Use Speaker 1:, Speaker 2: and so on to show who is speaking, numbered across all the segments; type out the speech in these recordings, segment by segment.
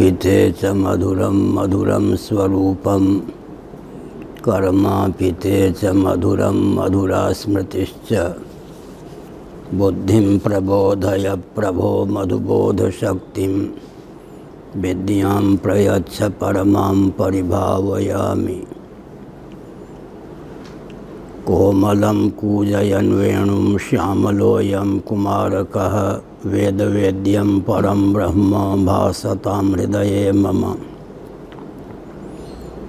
Speaker 1: पिते च मधुरं मधुरं स्वरूपं कर्मा पिते च मधुरं मधुरा स्मृतिश्च बुद्धिं प्रबोधय प्रभो मधुबोधशक्तिं विद्यां प्रयच्छ परमां परिभावयामि। कोमलं कूजयन् वेणुं श्यामलोऽयं कुमारकः वेदवेद्यं परं ब्रह्म भासतां हृदये मम।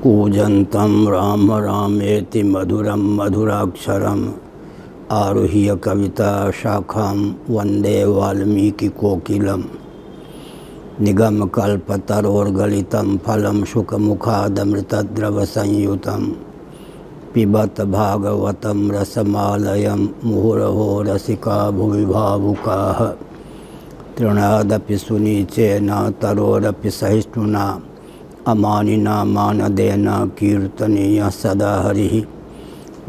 Speaker 1: कूजन्तं राम रामेति मधुरं मधुराक्षरम् आरुह्य कविता शाखां वन्दे वाल्मीकिकोकिलम्। निगमकल्पतरोर्गलितं फलं शुकमुखादमृतद्रवसंयुतं पिबत भागवतं रसमालयं मुहुरहो रसिका भुवि भावुकाः। तृणादपि सुनीचेन तरोरपि सहिष्णुना अमानिना मानदेन कीर्तनीयः सदा हरिः।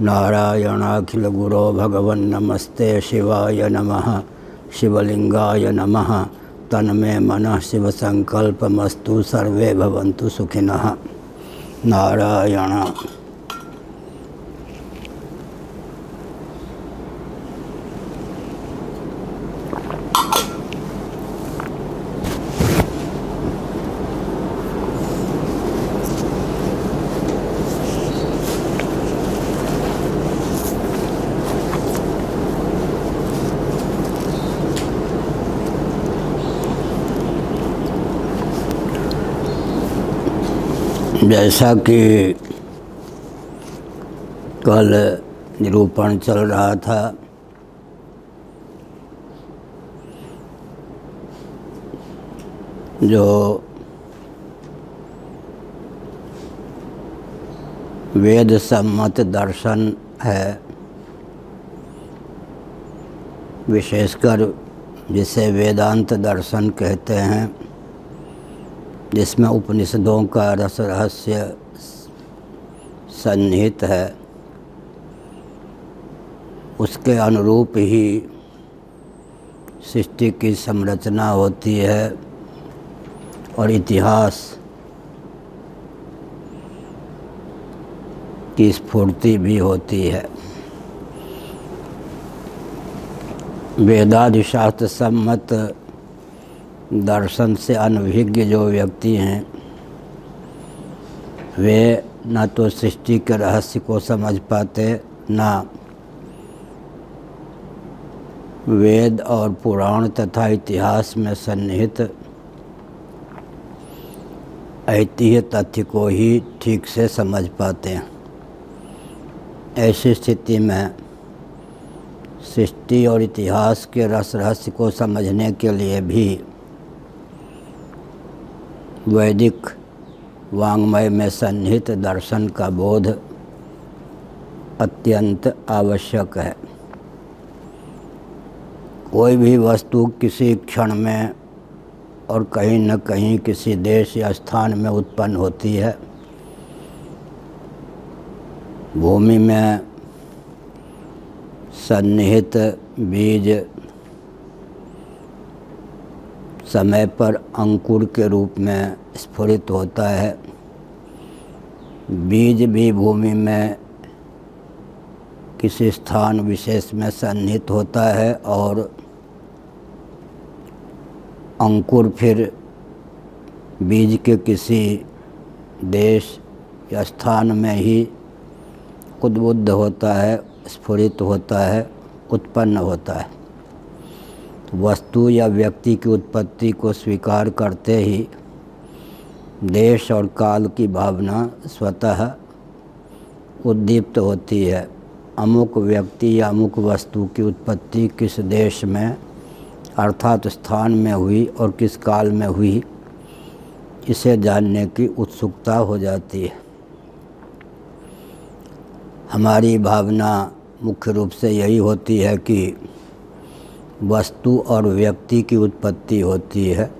Speaker 1: नारायणाखिलगुरो भगवन्नमस्ते शिवाय नमः। शिवलिंगाय नमः। तन्मे मनः शिवसंकल्पमस्तु सर्वे भवन्तु सुखिनः। नारायण। जैसा कि कल निरूपण चल रहा था, जो वेद सम्मत दर्शन है, विशेषकर जिसे वेदांत दर्शन कहते हैं, जिसमें उपनिषदों का रस रहस्य सन्निहित है, उसके अनुरूप ही सृष्टि की संरचना होती है और इतिहास की स्फूर्ति भी होती है। वेदादि शास्त्र सम्मत दर्शन से अनभिज्ञ जो व्यक्ति हैं, वे न तो सृष्टि के रहस्य को समझ पाते, न वेद और पुराण तथा इतिहास में सन्निहित ऐतिह्य तथ्य को ही ठीक से समझ पाते हैं। ऐसी स्थिति में सृष्टि और इतिहास के रस रहस्य को समझने के लिए भी वैदिक वाङ्मय में सन्निहित दर्शन का बोध अत्यंत आवश्यक है। कोई भी वस्तु किसी क्षण में और कहीं न कहीं किसी देश या स्थान में उत्पन्न होती है। भूमि में सन्निहित बीज समय पर अंकुर के रूप में स्फुरित होता है। बीज भी भूमि में किसी स्थान विशेष में सन्निहित होता है और अंकुर फिर बीज के किसी देश या स्थान में ही उद्बुद्ध होता है, स्फुरित होता है, उत्पन्न होता है। वस्तु या व्यक्ति की उत्पत्ति को स्वीकार करते ही देश और काल की भावना स्वतः उद्दीप्त होती है। अमुक व्यक्ति या अमुक वस्तु की उत्पत्ति किस देश में अर्थात स्थान में हुई और किस काल में हुई, इसे जानने की उत्सुकता हो जाती है। हमारी भावना मुख्य रूप से यही होती है कि वस्तु और व्यक्ति की उत्पत्ति होती है।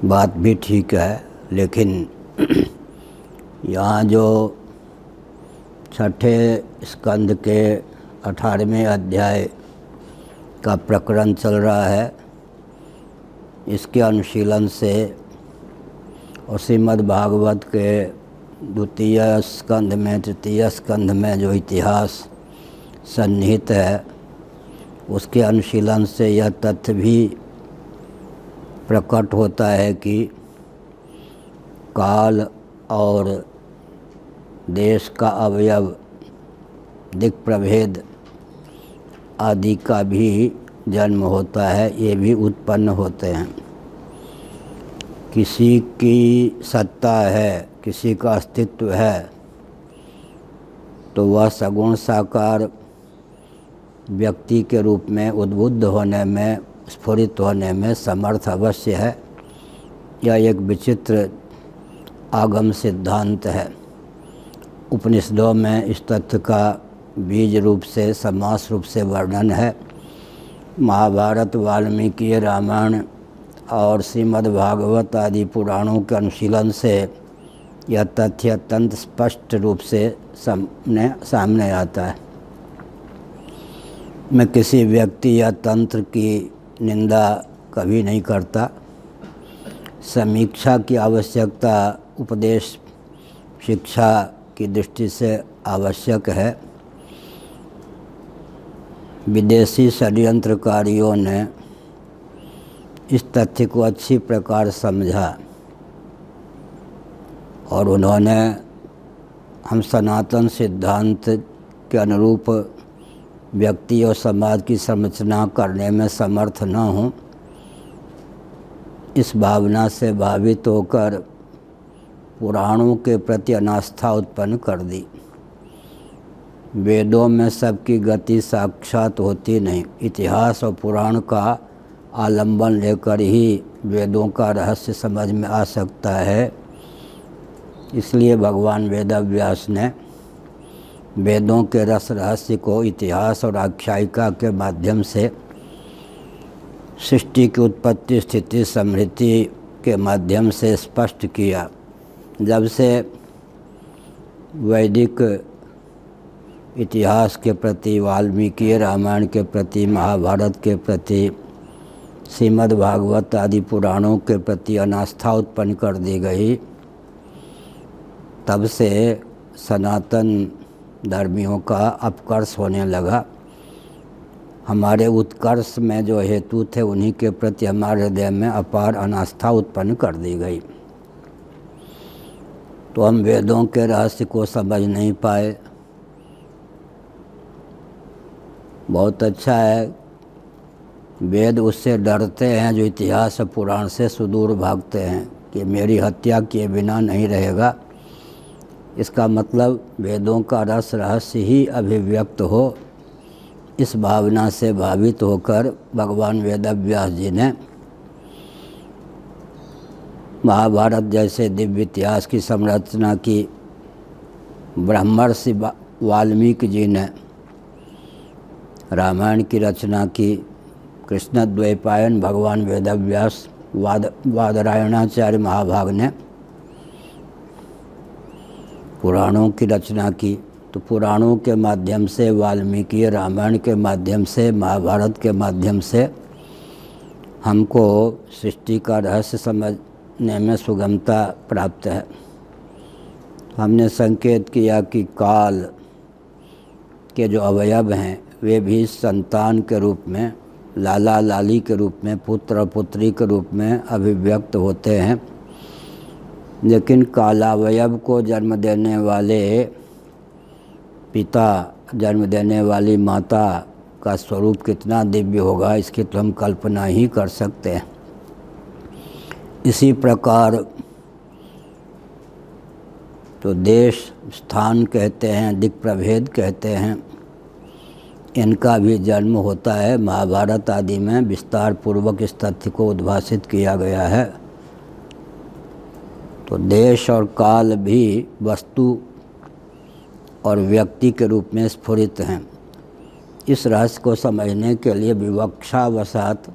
Speaker 1: बात भी ठीक है, लेकिन यहाँ जो छठे स्कंद के 18वें अध्याय का प्रकरण चल रहा है, इसके अनुशीलन से और श्रीमद् भागवत के द्वितीय स्कंध में, तृतीय स्कंध में जो इतिहास सन्निहित है, उसके अनुशीलन से यह तथ्य भी प्रकट होता है कि काल और देश का अवयव, दिक् प्रभेद आदि का भी जन्म होता है, ये भी उत्पन्न होते हैं। किसी की सत्ता है, किसी का अस्तित्व है, तो वह सगुण साकार व्यक्ति के रूप में उद्बुद्ध होने में, स्फुरित होने में समर्थ अवश्य है। यह एक विचित्र आगम सिद्धांत है। उपनिषदों में इस तथ्य का बीज रूप से, समास रूप से वर्णन है। महाभारत, वाल्मीकि रामायण और श्रीमद् भागवत आदि पुराणों के अनुशीलन से यह तथ्य अत्यंत स्पष्ट रूप से सामने आता है। मैं किसी व्यक्ति या तंत्र की निंदा कभी नहीं करता। समीक्षा की आवश्यकता उपदेश शिक्षा की दृष्टि से आवश्यक है। विदेशी षड्यंत्रकारियों ने इस तथ्य को अच्छी प्रकार समझा और उन्होंने हम सनातन सिद्धांत के अनुरूप व्यक्ति और समाज की संरचना करने में समर्थ न हों, इस भावना से भावित होकर पुराणों के प्रति अनास्था उत्पन्न कर दी। वेदों में सबकी गति साक्षात होती नहीं। इतिहास और पुराण का आलंबन लेकर ही वेदों का रहस्य समझ में आ सकता है। इसलिए भगवान वेदव्यास ने वेदों के रस रहस्य को इतिहास और आख्यायिका के माध्यम से, सृष्टि की उत्पत्ति, स्थिति, समृद्धि के माध्यम से स्पष्ट किया। जब से वैदिक इतिहास के प्रति, वाल्मीकि रामायण के प्रति, महाभारत के प्रति, श्रीमद् भागवत आदि पुराणों के प्रति अनास्था उत्पन्न कर दी गई, तब से सनातन धर्मियों का अपकर्ष होने लगा। हमारे उत्कर्ष में जो हेतु थे, उन्हीं के प्रति हमारे हृदय में अपार अनास्था उत्पन्न कर दी गई। तो हम वेदों के रहस्य को समझ नहीं पाए। बहुत अच्छा है, वेद उससे डरते हैं जो इतिहास और पुराण से सुदूर भागते हैं कि मेरी हत्या किए बिना नहीं रहेगा। इसका मतलब वेदों का रस रहस्य ही अभिव्यक्त हो, इस भावना से भावित होकर भगवान वेदव्यास जी ने महाभारत जैसे दिव्य इतिहास की संरचना की। ब्रह्मर्षि वाल्मीकि जी ने रामायण की रचना की। कृष्ण द्वैपायन भगवान वेदव्यास, वादरायणाचार्य महाभाग ने पुराणों की रचना की। तो पुराणों के माध्यम से, वाल्मीकि रामायण के माध्यम से, महाभारत के माध्यम से हमको सृष्टि का रहस्य समझने में सुगमता प्राप्त है। हमने संकेत किया कि काल के जो अवयव हैं, वे भी संतान के रूप में, लाला लाली के रूप में, पुत्र और पुत्री के रूप में अभिव्यक्त होते हैं। लेकिन कालावयव को जन्म देने वाले पिता, जन्म देने वाली माता का स्वरूप कितना दिव्य होगा, इसकी तो हम कल्पना ही कर सकते हैं। इसी प्रकार तो देश, स्थान कहते हैं, दिक् प्रभेद कहते हैं, इनका भी जन्म होता है। महाभारत आदि में विस्तार पूर्वक इस तथ्य को उद्भासित किया गया है। तो देश और काल भी वस्तु और व्यक्ति के रूप में स्फुरित हैं। इस रहस्य को समझने के लिए विवक्षावशात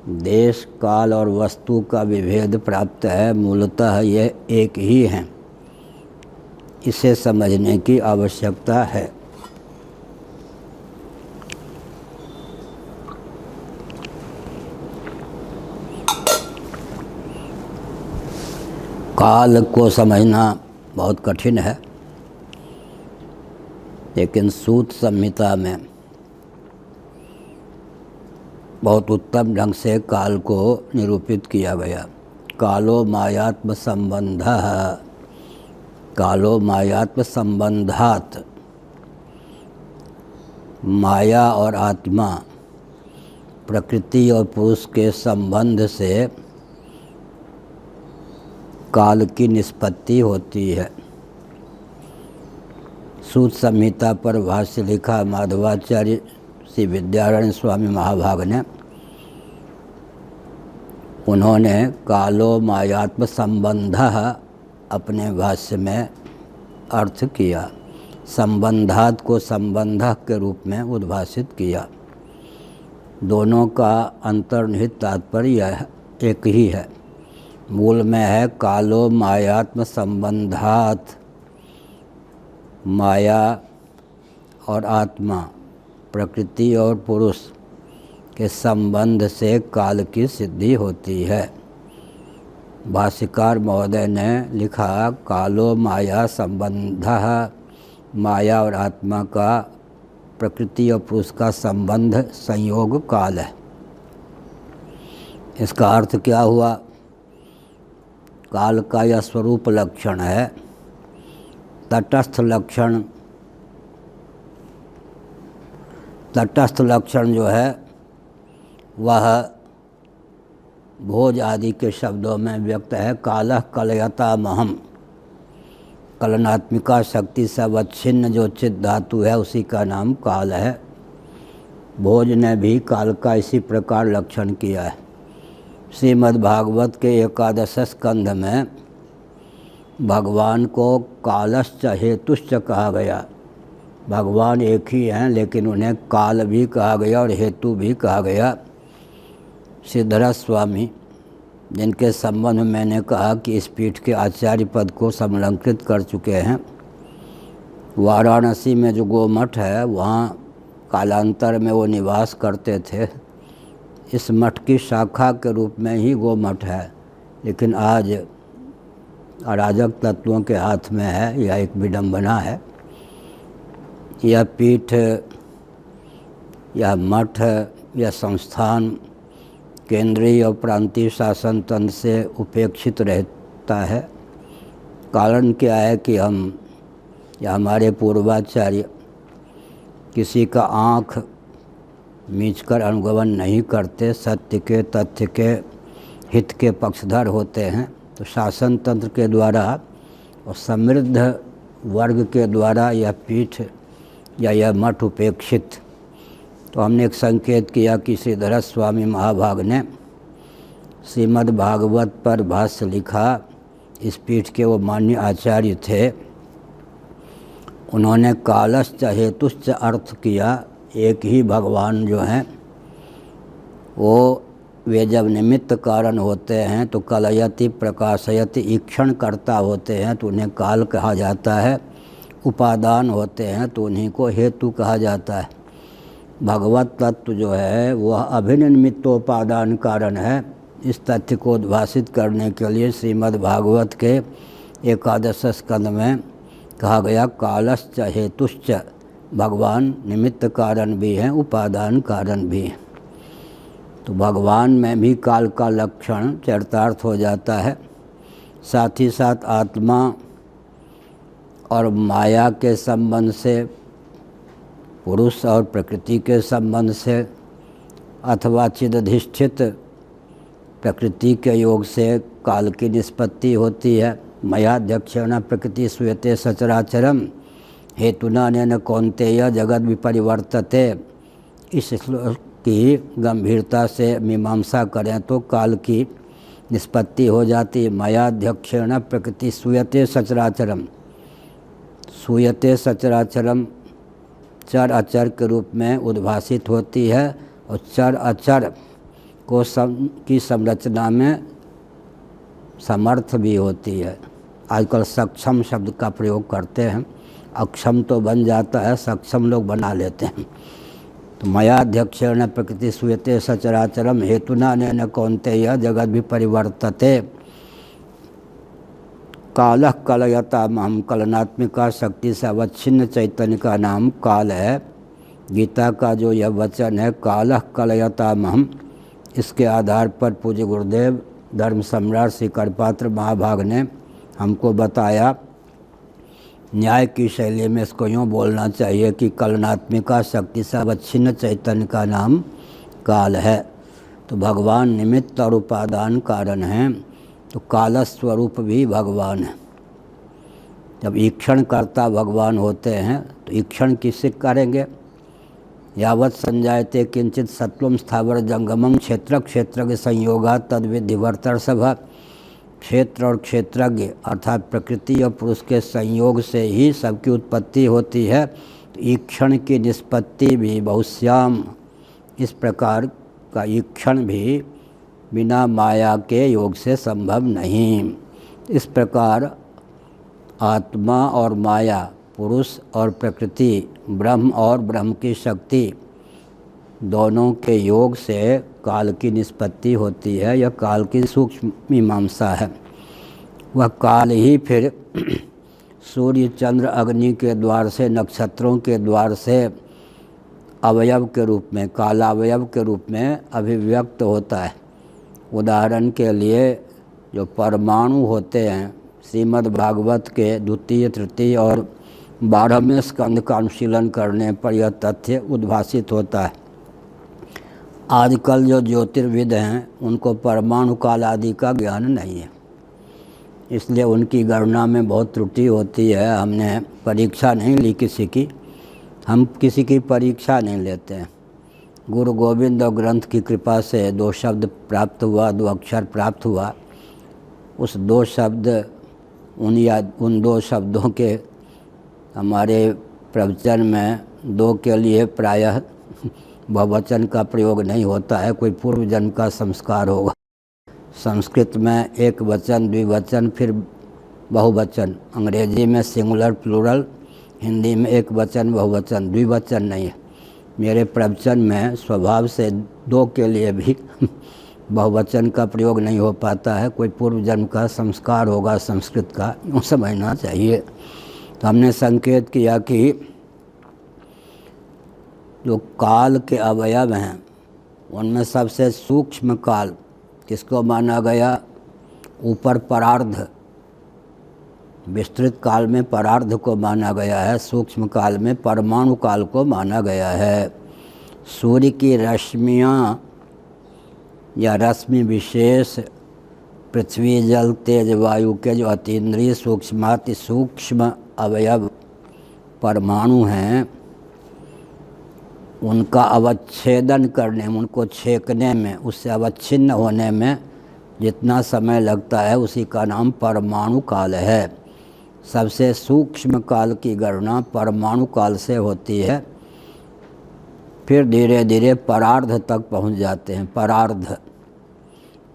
Speaker 1: देश, काल और वस्तु का विभेद प्राप्त है। मूलतः ये एक ही हैं, इसे समझने की आवश्यकता है। काल को समझना बहुत कठिन है, लेकिन सूत संहिता में बहुत उत्तम ढंग से काल को निरूपित किया गया। कालो मायात्म संबंधः, कालो मायात्म संबंधात, माया और आत्मा प्रकृति और पुरुष के संबंध से काल की निष्पत्ति होती है। सूत संहिता पर भाष्य लिखा माधवाचार्य श्री विद्यारण्य स्वामी महाभाग ने। उन्होंने कालो मायात्म संबंधः अपने भाष्य में अर्थ किया, संबंधात को संबंधः के रूप में उद्भाषित किया। दोनों का अंतर्निहित तात्पर्य एक ही है। मूल में है कालो मायात्म संबंधात, माया और आत्मा प्रकृति और पुरुष के संबंध से काल की सिद्धि होती है। भाष्यकार महोदय ने लिखा कालो माया संबंधः, माया और आत्मा का प्रकृति और पुरुष का संबंध संयोग काल है। इसका अर्थ क्या हुआ? काल का यह स्वरूप लक्षण है। तटस्थ लक्षण, तटस्थ लक्षण जो है वह भोज आदि के शब्दों में व्यक्त है। कालः कलयतामहम्, कलनात्मिका शक्ति से अवच्छिन्न जो चित धातु है उसी का नाम काल है। भोज ने भी काल का इसी प्रकार लक्षण किया है। श्रीमद् भागवत के 11 स्कंध में भगवान को कालश्च हेतुश्च कहा गया। भगवान एक ही हैं, लेकिन उन्हें काल भी कहा गया और हेतु भी कहा गया। श्रीधर स्वामी, जिनके संबंध में मैंने कहा कि इस पीठ के आचार्य पद को समलंकृत कर चुके हैं, वाराणसी में जो गोमठ है वहाँ कालांतर में वो निवास करते थे। इस मठ की शाखा के रूप में ही गोमठ है, लेकिन आज अराजक तत्वों के हाथ में है। यह एक विडंबना है। यह पीठ, यह मठ, यह संस्थान केंद्रीय और प्रांतीय शासन तंत्र से उपेक्षित रहता है। कारण क्या है कि हम या हमारे पूर्वाचार्य किसी का आँख मीचकर अनुगमन नहीं करते, सत्य के, तथ्य के, हित के पक्षधर होते हैं। तो शासन तंत्र के द्वारा और समृद्ध वर्ग के द्वारा यह पीठ या यह मठ उपेक्षित। तो हमने एक संकेत किया कि श्रीधर स्वामी महाभाग ने श्रीमद् भागवत पर भाष्य लिखा। इस पीठ के वो मान्य आचार्य थे। उन्होंने कालश्च हेतुश्च अर्थ किया। एक ही भगवान जो हैं वो वे जब निमित्त कारण होते हैं तो कलयति प्रकाशयति ईक्षण करता होते हैं तो उन्हें काल कहा जाता है। उपादान होते हैं तो उन्हीं को हेतु कहा जाता है। भगवत तत्व जो है वह अभिनिमित्तोपादान कारण है। इस तथ्य को उद्भाषित करने के लिए श्रीमद् भागवत के 11 स्कंद में कहा गया कालश्च हेतुश्च, भगवान निमित्त कारण भी हैं, उपादान कारण भी हैं। तो भगवान में भी काल का लक्षण चरितार्थ हो जाता है। साथ ही साथ आत्मा और माया के संबंध से, पुरुष और प्रकृति के संबंध से, अथवा चिदधिष्ठित प्रकृति के योग से काल की निष्पत्ति होती है। मयाध्यक्षेण प्रकृति श्रूयते सचराचरम हेतुना नेन कौन्तेय जगद विपरिवर्तते। इस श्लोक की गंभीरता से मीमांसा करें तो काल की निष्पत्ति हो जाती है। मयाध्यक्षेण प्रकृति श्रूयते सचराचरम, श्रूयते सचराचरम चर अचर के रूप में उद्भाषित होती है और चर अचर को की संरचना में समर्थ भी होती है। आजकल सक्षम शब्द का प्रयोग करते हैं। अक्षम तो बन जाता है, सक्षम लोग बना लेते हैं। तो मयाध्यक्षेण प्रकृति श्रूयते सचराचरम हेतुना नेन कौन्तेय जगद विपरिवर्तते। कालः कलयतामहं, कलनात्मिका शक्ति से अवच्छिन्न चैतन्य का नाम काल है। गीता का जो यह वचन है कालः कलयतामहं, इसके आधार पर पूज्य गुरुदेव धर्म सम्राट श्री करपात्र महाभाग ने हमको बताया, न्याय की शैली में इसको यूँ बोलना चाहिए कि कलनात्मिका शक्ति से अवच्छिन्न चैतन्य का नाम काल है। तो भगवान निमित्त और उपादान कारण हैं, तो काल स्वरूप भी भगवान है। जब ईक्षण कर्ता भगवान होते हैं तो ईक्षण किससे करेंगे? यावत् संजायते किंचित सत्वम स्थावर जंगमम क्षेत्र क्षेत्रज्ञ संयोगा तद्विधिवर्तर सभा। क्षेत्र और क्षेत्रज्ञ अर्थात प्रकृति और पुरुष के संयोग से ही सबकी उत्पत्ति होती है। तो ईक्षण की निष्पत्ति भी बहुश्याम, इस प्रकार का ईक्षण भी बिना माया के योग से संभव नहीं। इस प्रकार आत्मा और माया, पुरुष और प्रकृति, ब्रह्म और ब्रह्म की शक्ति, दोनों के योग से काल की निष्पत्ति होती है। यह काल की सूक्ष्म मीमांसा है। वह काल ही फिर सूर्य चंद्र अग्नि के द्वार से, नक्षत्रों के द्वार से अवयव के रूप में, कालावयव के रूप में अभिव्यक्त होता है। उदाहरण के लिए जो परमाणु होते हैं, श्रीमद् भागवत के द्वितीय, तृतीय और 12वें स्कंद का अनुशीलन करने पर यह तथ्य उद्भासित होता है। आजकल जो ज्योतिर्विद हैं उनको परमाणु काल आदि का ज्ञान नहीं है, इसलिए उनकी गणना में बहुत त्रुटि होती है। हमने परीक्षा नहीं ली किसी की, हम किसी की परीक्षा नहीं लेते हैं। गुरु गोविंद और ग्रंथ की कृपा से 2 शब्द प्राप्त हुआ, 2 अक्षर प्राप्त हुआ। उस 2 शब्द उन 2 शब्दों के हमारे प्रवचन में 2 के लिए प्रायः बहुवचन का प्रयोग नहीं होता है, कोई पूर्व जन्म का संस्कार होगा। संस्कृत में एक वचन, द्विवचन, फिर बहुवचन, अंग्रेजी में सिंगुलर प्लूरल, हिंदी में एक वचन बहुवचन, द्विवचन नहीं है। मेरे प्रवचन में स्वभाव से 2 के लिए भी बहुवचन का प्रयोग नहीं हो पाता है, कोई पूर्व जन्म का संस्कार होगा संस्कृत का, यूँ समझना चाहिए। तो हमने संकेत किया कि जो काल के अवयव हैं उनमें सबसे सूक्ष्म काल किसको माना गया? ऊपर परार्ध, विस्तृत काल में परार्ध को माना गया है, सूक्ष्म काल में परमाणु काल को माना गया है। सूर्य की रश्मियाँ या रश्मि विशेष पृथ्वी जल तेज वायु के जो अतीन्द्रिय सूक्ष्माति सूक्ष्म अवयव परमाणु हैं, उनका अवच्छेदन करने में, उनको छेकने में, उससे अवच्छिन्न होने में जितना समय लगता है उसी का नाम परमाणु काल है। सबसे सूक्ष्म काल की गणना परमाणु काल से होती है। फिर धीरे धीरे परार्ध तक पहुंच जाते हैं।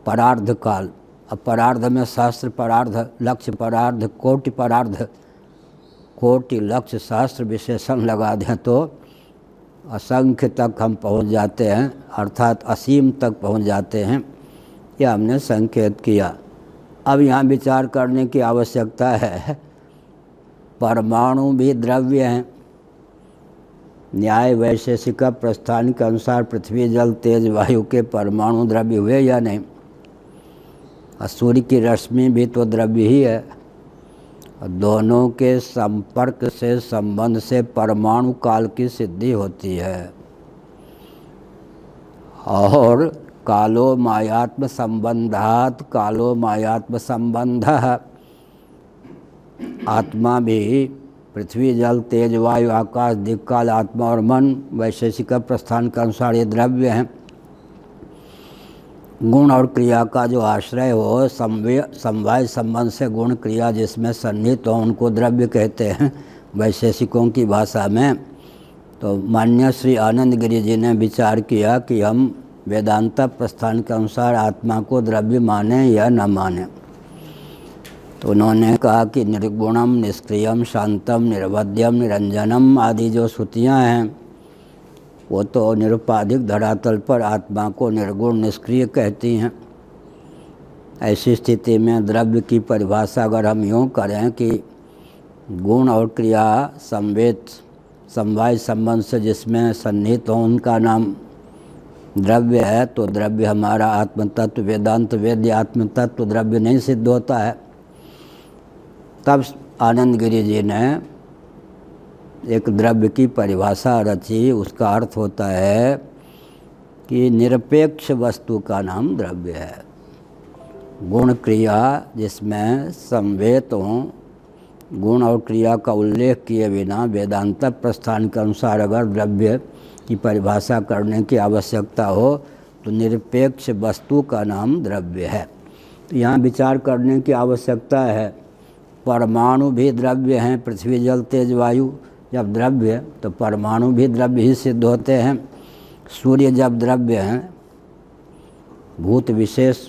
Speaker 1: परार्ध काल। अब परार्ध में सहस्त्र परार्ध, लक्ष्य परार्ध, कोटि परार्ध, कोटि लक्ष्य सहस्त्र विशेषण लगा दें तो असंख्य तक हम पहुंच जाते हैं, अर्थात असीम तक पहुंच जाते हैं। यह हमने संकेत किया। अब यहाँ विचार करने की आवश्यकता है, परमाणु भी द्रव्य हैं। न्याय वैशेषिक प्रस्थान के अनुसार पृथ्वी जल तेज वायु के परमाणु द्रव्य हुए या नहीं? और सूर्य की रश्मि भी तो द्रव्य ही है। और दोनों के संपर्क से, संबंध से परमाणु काल की सिद्धि होती है। और कालो मायात्म संबंधात कालो मायात्म संबंधः, आत्मा भी पृथ्वी जल तेज वायु आकाश दिक्काल आत्मा और मन वैशेषिक प्रस्थान के अनुसार ये द्रव्य हैं। गुण और क्रिया का जो आश्रय हो, समवाय संबंध से गुण क्रिया जिसमें सन्निहित हो, उनको द्रव्य कहते हैं वैशेषिकों की भाषा में। तो मान्य श्री आनंद गिरि जी ने विचार किया कि हम वेदांत प्रस्थान के अनुसार आत्मा को द्रव्य माने या न माने। तो उन्होंने कहा कि निर्गुणम, निष्क्रियम, शांतम, निर्वध्यम, निरंजनम आदि जो श्रुतियाँ हैं वो तो निरुपाधिक धरातल पर आत्मा को निर्गुण निष्क्रिय कहती हैं। ऐसी स्थिति में द्रव्य की परिभाषा अगर हम यूँ करें कि गुण और क्रिया संवेद समवाय संबंध से जिसमें सन्निहित हो उनका नाम द्रव्य है, तो द्रव्य हमारा आत्मतत्व वेदांत वेद्य आत्मतत्व द्रव्य नहीं सिद्ध होता है। तब आनंद गिरि जी ने एक द्रव्य की परिभाषा रची। उसका अर्थ होता है कि निरपेक्ष वस्तु का नाम द्रव्य है। गुण क्रिया जिसमें संवेद हों, गुण और क्रिया का उल्लेख किए बिना वेदांत प्रस्थान के अनुसार अगर द्रव्य की परिभाषा करने की आवश्यकता हो तो निरपेक्ष वस्तु का नाम द्रव्य है। तो यहाँ विचार करने की आवश्यकता है। परमाणु भी द्रव्य हैं, पृथ्वी जल तेज वायु जब द्रव्य तो परमाणु भी द्रव्य ही सिद्ध होते हैं। सूर्य जब द्रव्य हैं, भूत विशेष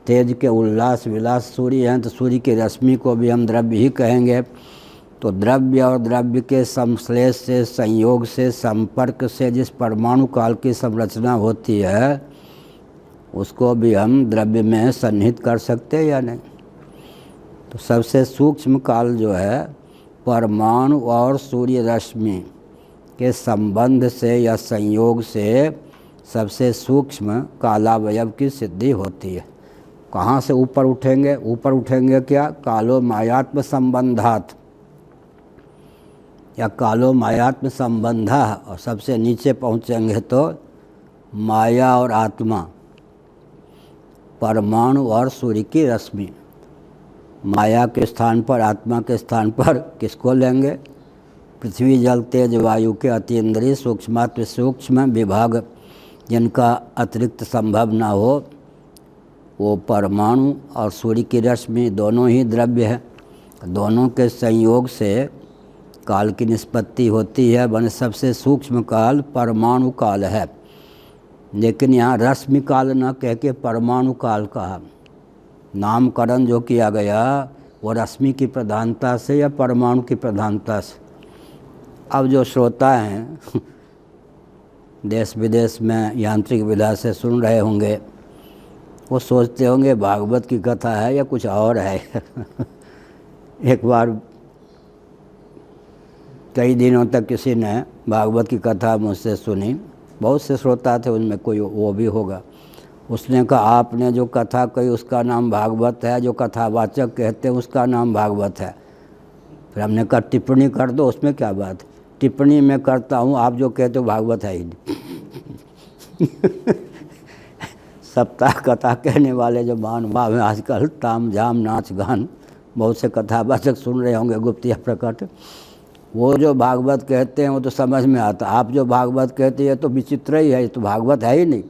Speaker 1: तेज के उल्लास विलास सूर्य हैं, तो सूर्य की रश्मि को भी हम द्रव्य ही कहेंगे। तो द्रव्य और द्रव्य के संश्लेष से, संयोग से, संपर्क से जिस परमाणु काल की संरचना होती है उसको भी हम द्रव्य में सन्निहित कर सकते हैं या नहीं। तो सबसे सूक्ष्म काल जो है परमाणु और सूर्य रश्मि के संबंध से या संयोग से सबसे सूक्ष्म कालावयव की सिद्धि होती है। कहाँ से ऊपर उठेंगे? ऊपर उठेंगे क्या? कालो मायात्म संबंधात या कालो मायात्म संबंधा, और सबसे नीचे पहुँचेंगे तो माया और आत्मा, परमाणु और सूर्य की रश्मि। माया के स्थान पर, आत्मा के स्थान पर किसको लेंगे? पृथ्वी जल तेज वायु के अतीन्द्रिय सूक्ष्माति सूक्ष्म विभाग जिनका अतिरिक्त संभव ना हो, वो परमाणु और सूर्य की रश्मि दोनों ही द्रव्य है। दोनों के संयोग से काल की निष्पत्ति होती है। बन सबसे सूक्ष्म काल परमाणु काल है, लेकिन यहाँ रश्मि काल न कह के परमाणु काल कहा। नामकरण जो किया गया वो रश्मि की प्रधानता से या परमाणु की प्रधानता से। अब जो श्रोता हैं देश विदेश में यांत्रिक विधा से सुन रहे होंगे, वो सोचते होंगे भागवत की कथा है या कुछ और है। एक बार कई दिनों तक किसी ने भागवत की कथा मुझसे सुनी, बहुत से श्रोता थे, उनमें कोई वो भी होगा। उसने कहा आपने जो कथा कही उसका नाम भागवत है, जो कथावाचक कहते हैं उसका नाम भागवत है। फिर हमने कहा टिप्पणी कर दो, उसमें क्या बात है? टिप्पणी मैं करता हूँ, आप जो कहते हो भागवत है ही नहीं। सप्ताह कथा कहने वाले जो महानुभाव हैं आजकल, ताम झाम नाच गान, बहुत से कथावाचक सुन रहे होंगे गुप्त या प्रकट, वो जो भागवत कहते हैं वो तो समझ में आता। आप जो भागवत कहते हैं तो विचित्र ही है, ये तो भागवत है ही नहीं।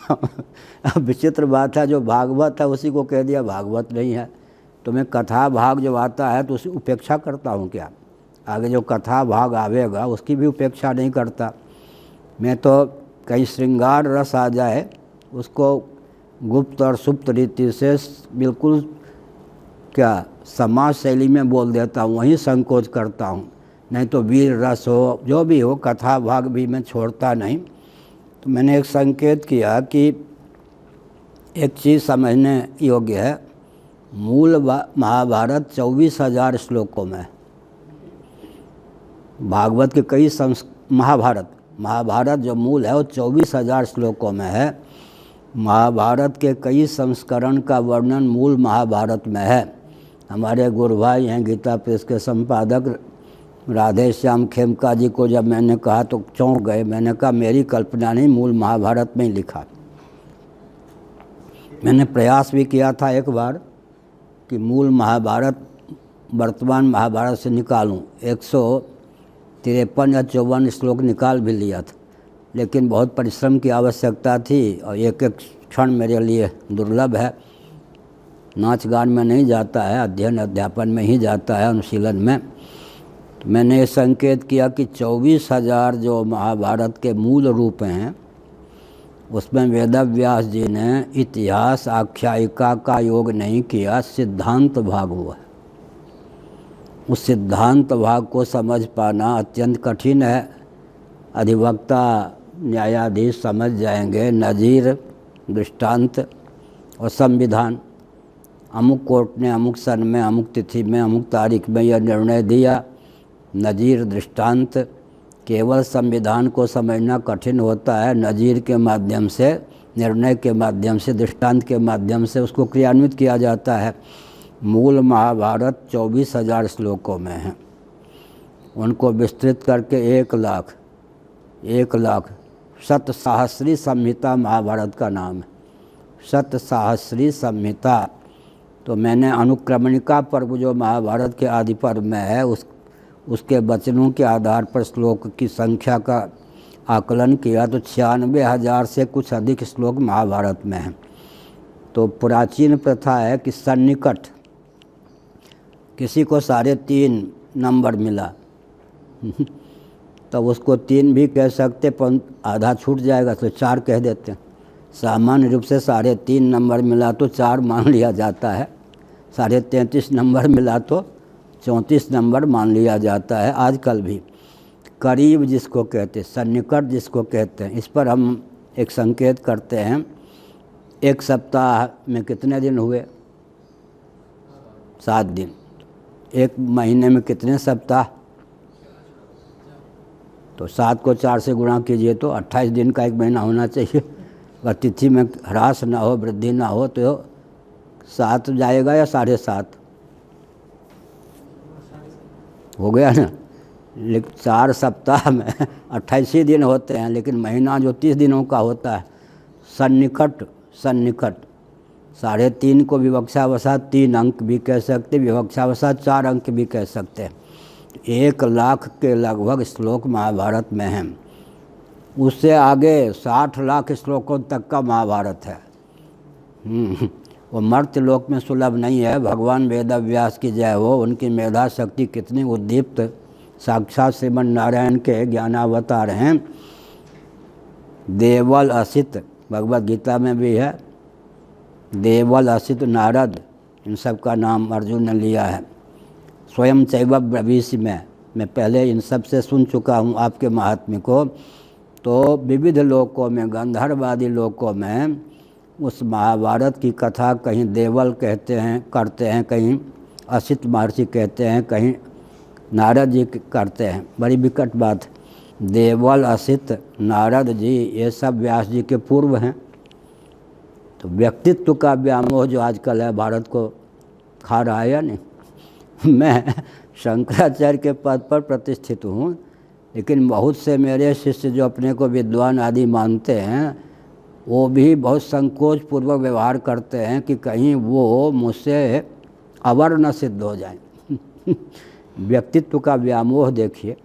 Speaker 1: अब विचित्र बात है, जो भागवत है उसी को कह दिया भागवत नहीं है। तो मैं कथा भाग जब आता है तो उसकी उपेक्षा करता हूँ क्या? आगे जो कथा भाग आवेगा उसकी भी उपेक्षा नहीं करता मैं। तो कहीं श्रृंगार रस आ जाए उसको गुप्त और सुप्त रीति से बिल्कुल क्या समाज शैली में बोल देता हूँ, वहीं संकोच करता हूँ। नहीं तो वीर रस हो, जो भी हो, कथा भाग भी मैं छोड़ता नहीं। तो मैंने एक संकेत किया कि एक चीज़ समझने योग्य है। मूल महाभारत 24,000 श्लोकों में, भागवत के कई महाभारत जो मूल है वो 24,000 श्लोकों में है। महाभारत के कई संस्करण का वर्णन मूल महाभारत में है। हमारे गुरु भाई हैं गीता प्रेस के संपादक राधे श्याम खेमका जी को जब मैंने कहा तो चौंक गए। मैंने कहा मेरी कल्पना नहीं, मूल महाभारत में ही लिखा। मैंने प्रयास भी किया था एक बार कि मूल महाभारत वर्तमान महाभारत से निकालूं। 153 या 54 श्लोक निकाल भी लिया था, लेकिन बहुत परिश्रम की आवश्यकता थी और एक एक क्षण मेरे लिए दुर्लभ है। नाच गान में नहीं जाता है, अध्ययन अध्यापन में ही जाता है, अनुशीलन में। तो मैंने ये संकेत किया कि 24,000 जो महाभारत के मूल रूप हैं उसमें वेदव्यास जी ने इतिहास आख्यायिका का योग नहीं किया, सिद्धांत भाग हुआ है। उस सिद्धांत भाग को समझ पाना अत्यंत कठिन है। अधिवक्ता न्यायाधीश समझ जाएंगे, नज़ीर, दृष्टांत और संविधान, अमुक कोर्ट ने अमुक सन में अमुक तिथि में अमुक तारीख में यह निर्णय दिया। नज़ीर दृष्टांत, केवल संविधान को समझना कठिन होता है, नज़ीर के माध्यम से, निर्णय के माध्यम से, दृष्टांत के माध्यम से उसको क्रियान्वित किया जाता है। मूल महाभारत 24,000 श्लोकों में है, उनको विस्तृत करके 1,00,000 शतसाहस्री संहिता महाभारत का नाम है, शतसाहस्री संहिता। तो मैंने अनुक्रमणिका पर्व जो महाभारत के आदि पर्व में है उसके वचनों के आधार पर श्लोक की संख्या का आकलन किया तो 96,000 से कुछ अधिक श्लोक महाभारत में हैं। तो प्राचीन प्रथा है कि सन्निकट, किसी को 3.5 नंबर मिला तब उसको 3 भी कह सकते, पर आधा छूट जाएगा तो 4 कह देते हैं। सामान्य रूप से 3.5 नंबर मिला तो 4 मान लिया जाता है, 33.5 नंबर मिला तो 34 नंबर मान लिया जाता है। आजकल भी करीब जिसको कहते हैं, सन्निकट जिसको कहते हैं, इस पर हम एक संकेत करते हैं। एक सप्ताह में कितने दिन हुए? 7 दिन। एक महीने में कितने सप्ताह? तो 7 को 4 से गुणा कीजिए तो 28 दिन का एक महीना होना चाहिए। अगर तिथि में ह्रास ना हो, वृद्धि ना हो तो 7 जाएगा या 7.5 हो गया ना। लेकिन 4 सप्ताह में 28 दिन होते हैं, लेकिन महीना जो 30 दिनों का होता है। सन्निकट, 3.5 को विवक्षावसात 3 अंक भी कह सकते, विवक्षावसात 4 अंक भी कह सकते हैं। 1,00,000 के लगभग श्लोक महाभारत में हैं। उससे आगे 60 लाख श्लोकों तक का महाभारत है। वो मर्त्य लोक में सुलभ नहीं है। भगवान वेदव्यास की जय हो, उनकी मेधा शक्ति कितनी उद्दीप्त, साक्षात श्रीमन नारायण के ज्ञानावतार हैं। देवल असित भगवत गीता में भी है, देवल असित नारद, इन सब का नाम अर्जुन ने लिया है। स्वयं चैव ब्रवीषि में मैं पहले इन सब से सुन चुका हूँ आपके महात्म्य को। तो विविध लोकों में, गंधर्वादी लोकों में उस महाभारत की कथा कहीं देवल कहते हैं, करते हैं, कहीं असित महर्षि कहते हैं, कहीं नारद जी करते हैं। बड़ी विकट बात। देवल, असित, नारद जी ये सब व्यास जी के पूर्व हैं। तो व्यक्तित्व का व्यामोह जो आजकल है भारत को खा रहा है या नहीं। मैं शंकराचार्य के पद पर प्रतिष्ठित हूँ, लेकिन बहुत से मेरे शिष्य जो अपने को विद्वान आदि मानते हैं वो भी बहुत संकोच पूर्वक व्यवहार करते हैं कि कहीं वो मुझसे अवर न सिद्ध हो जाएं। व्यक्तित्व का व्यामोह देखिए।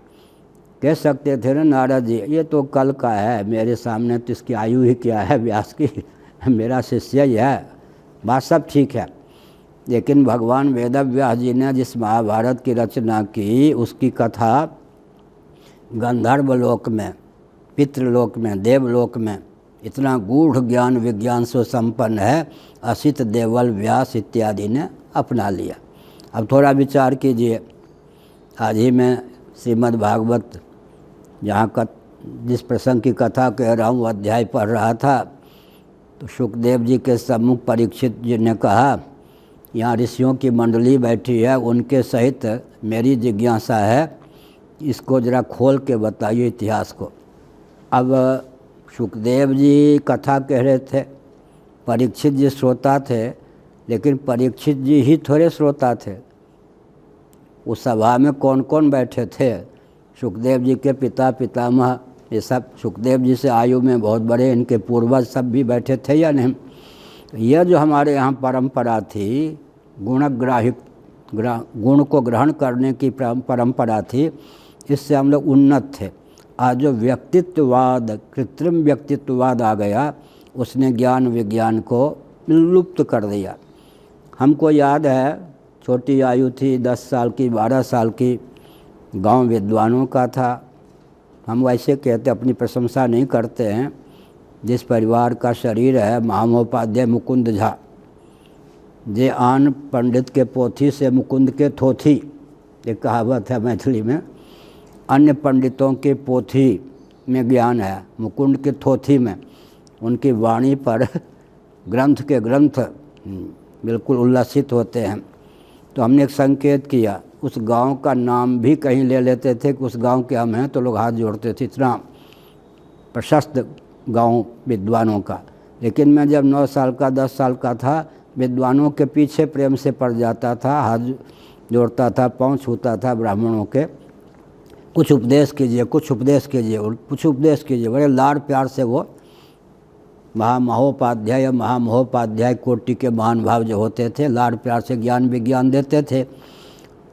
Speaker 1: कह सकते थे ना नारद जी ये तो कल का है, मेरे सामने तो इसकी आयु ही क्या है व्यास की, मेरा शिष्य ही है, बात सब ठीक है। लेकिन भगवान वेदव्यास जी ने जिस महाभारत की रचना की उसकी कथा गंधर्व लोक में, पितृलोक में, देवलोक में इतना गूढ़ ज्ञान विज्ञान से संपन्न है, असित, देवल, व्यास इत्यादि ने अपना लिया। अब थोड़ा विचार कीजिए। आज ही मैं श्रीमद् भागवत जहाँ जिस प्रसंग की कथा कह रहा हूँ अध्याय पढ़ रहा था, तो सुखदेव जी के सम्मुख परीक्षित जी ने कहा यहाँ ऋषियों की मंडली बैठी है, उनके सहित मेरी जिज्ञासा है, इसको ज़रा खोल के बताइए इतिहास को। अब सुखदेव जी कथा कह रहे थे, परीक्षित जी श्रोता थे, लेकिन परीक्षित जी ही थोड़े श्रोता थे। उस सभा में कौन कौन बैठे थे? सुखदेव जी के पिता, पितामह, ये सब सुखदेव जी से आयु में बहुत बड़े, इनके पूर्वज सब भी बैठे थे या नहीं। यह जो हमारे यहाँ परंपरा थी, गुण को ग्रहण करने की परंपरा थी, इससे हम लोग उन्नत थे। आज जो व्यक्तित्ववाद, कृत्रिम व्यक्तित्ववाद आ गया, उसने ज्ञान विज्ञान को लुप्त कर दिया। हमको याद है छोटी आयु थी, 10 साल की, 12 साल की, गांव विद्वानों का था। हम वैसे कहते, अपनी प्रशंसा नहीं करते हैं। जिस परिवार का शरीर है, महामहोपाध्याय मुकुंद झा, जे आन पंडित के पोथी से मुकुंद के थोथी, एक कहावत है मैथिली में। अन्य पंडितों के पोथी में ज्ञान है, मुकुंद के थोथी में, उनकी वाणी पर ग्रंथ के ग्रंथ बिल्कुल उल्लसित होते हैं। तो हमने एक संकेत किया, उस गांव का नाम भी कहीं ले लेते थे कि उस गांव के हम हैं, तो लोग हाथ जोड़ते थे, इतना प्रशस्त गांव विद्वानों का। लेकिन मैं जब 9 साल का 10 साल का था, विद्वानों के पीछे प्रेम से पड़ जाता था, हाथ जोड़ता था, पाँव छूता था ब्राह्मणों के, कुछ उपदेश कीजिए, कुछ उपदेश कीजिए, कुछ उपदेश कीजिए। बड़े लाड़ प्यार से वो महामहोपाध्याय या महामहोपाध्याय कोटि के महान भाव जो होते थे, लाड़ प्यार से ज्ञान विज्ञान देते थे।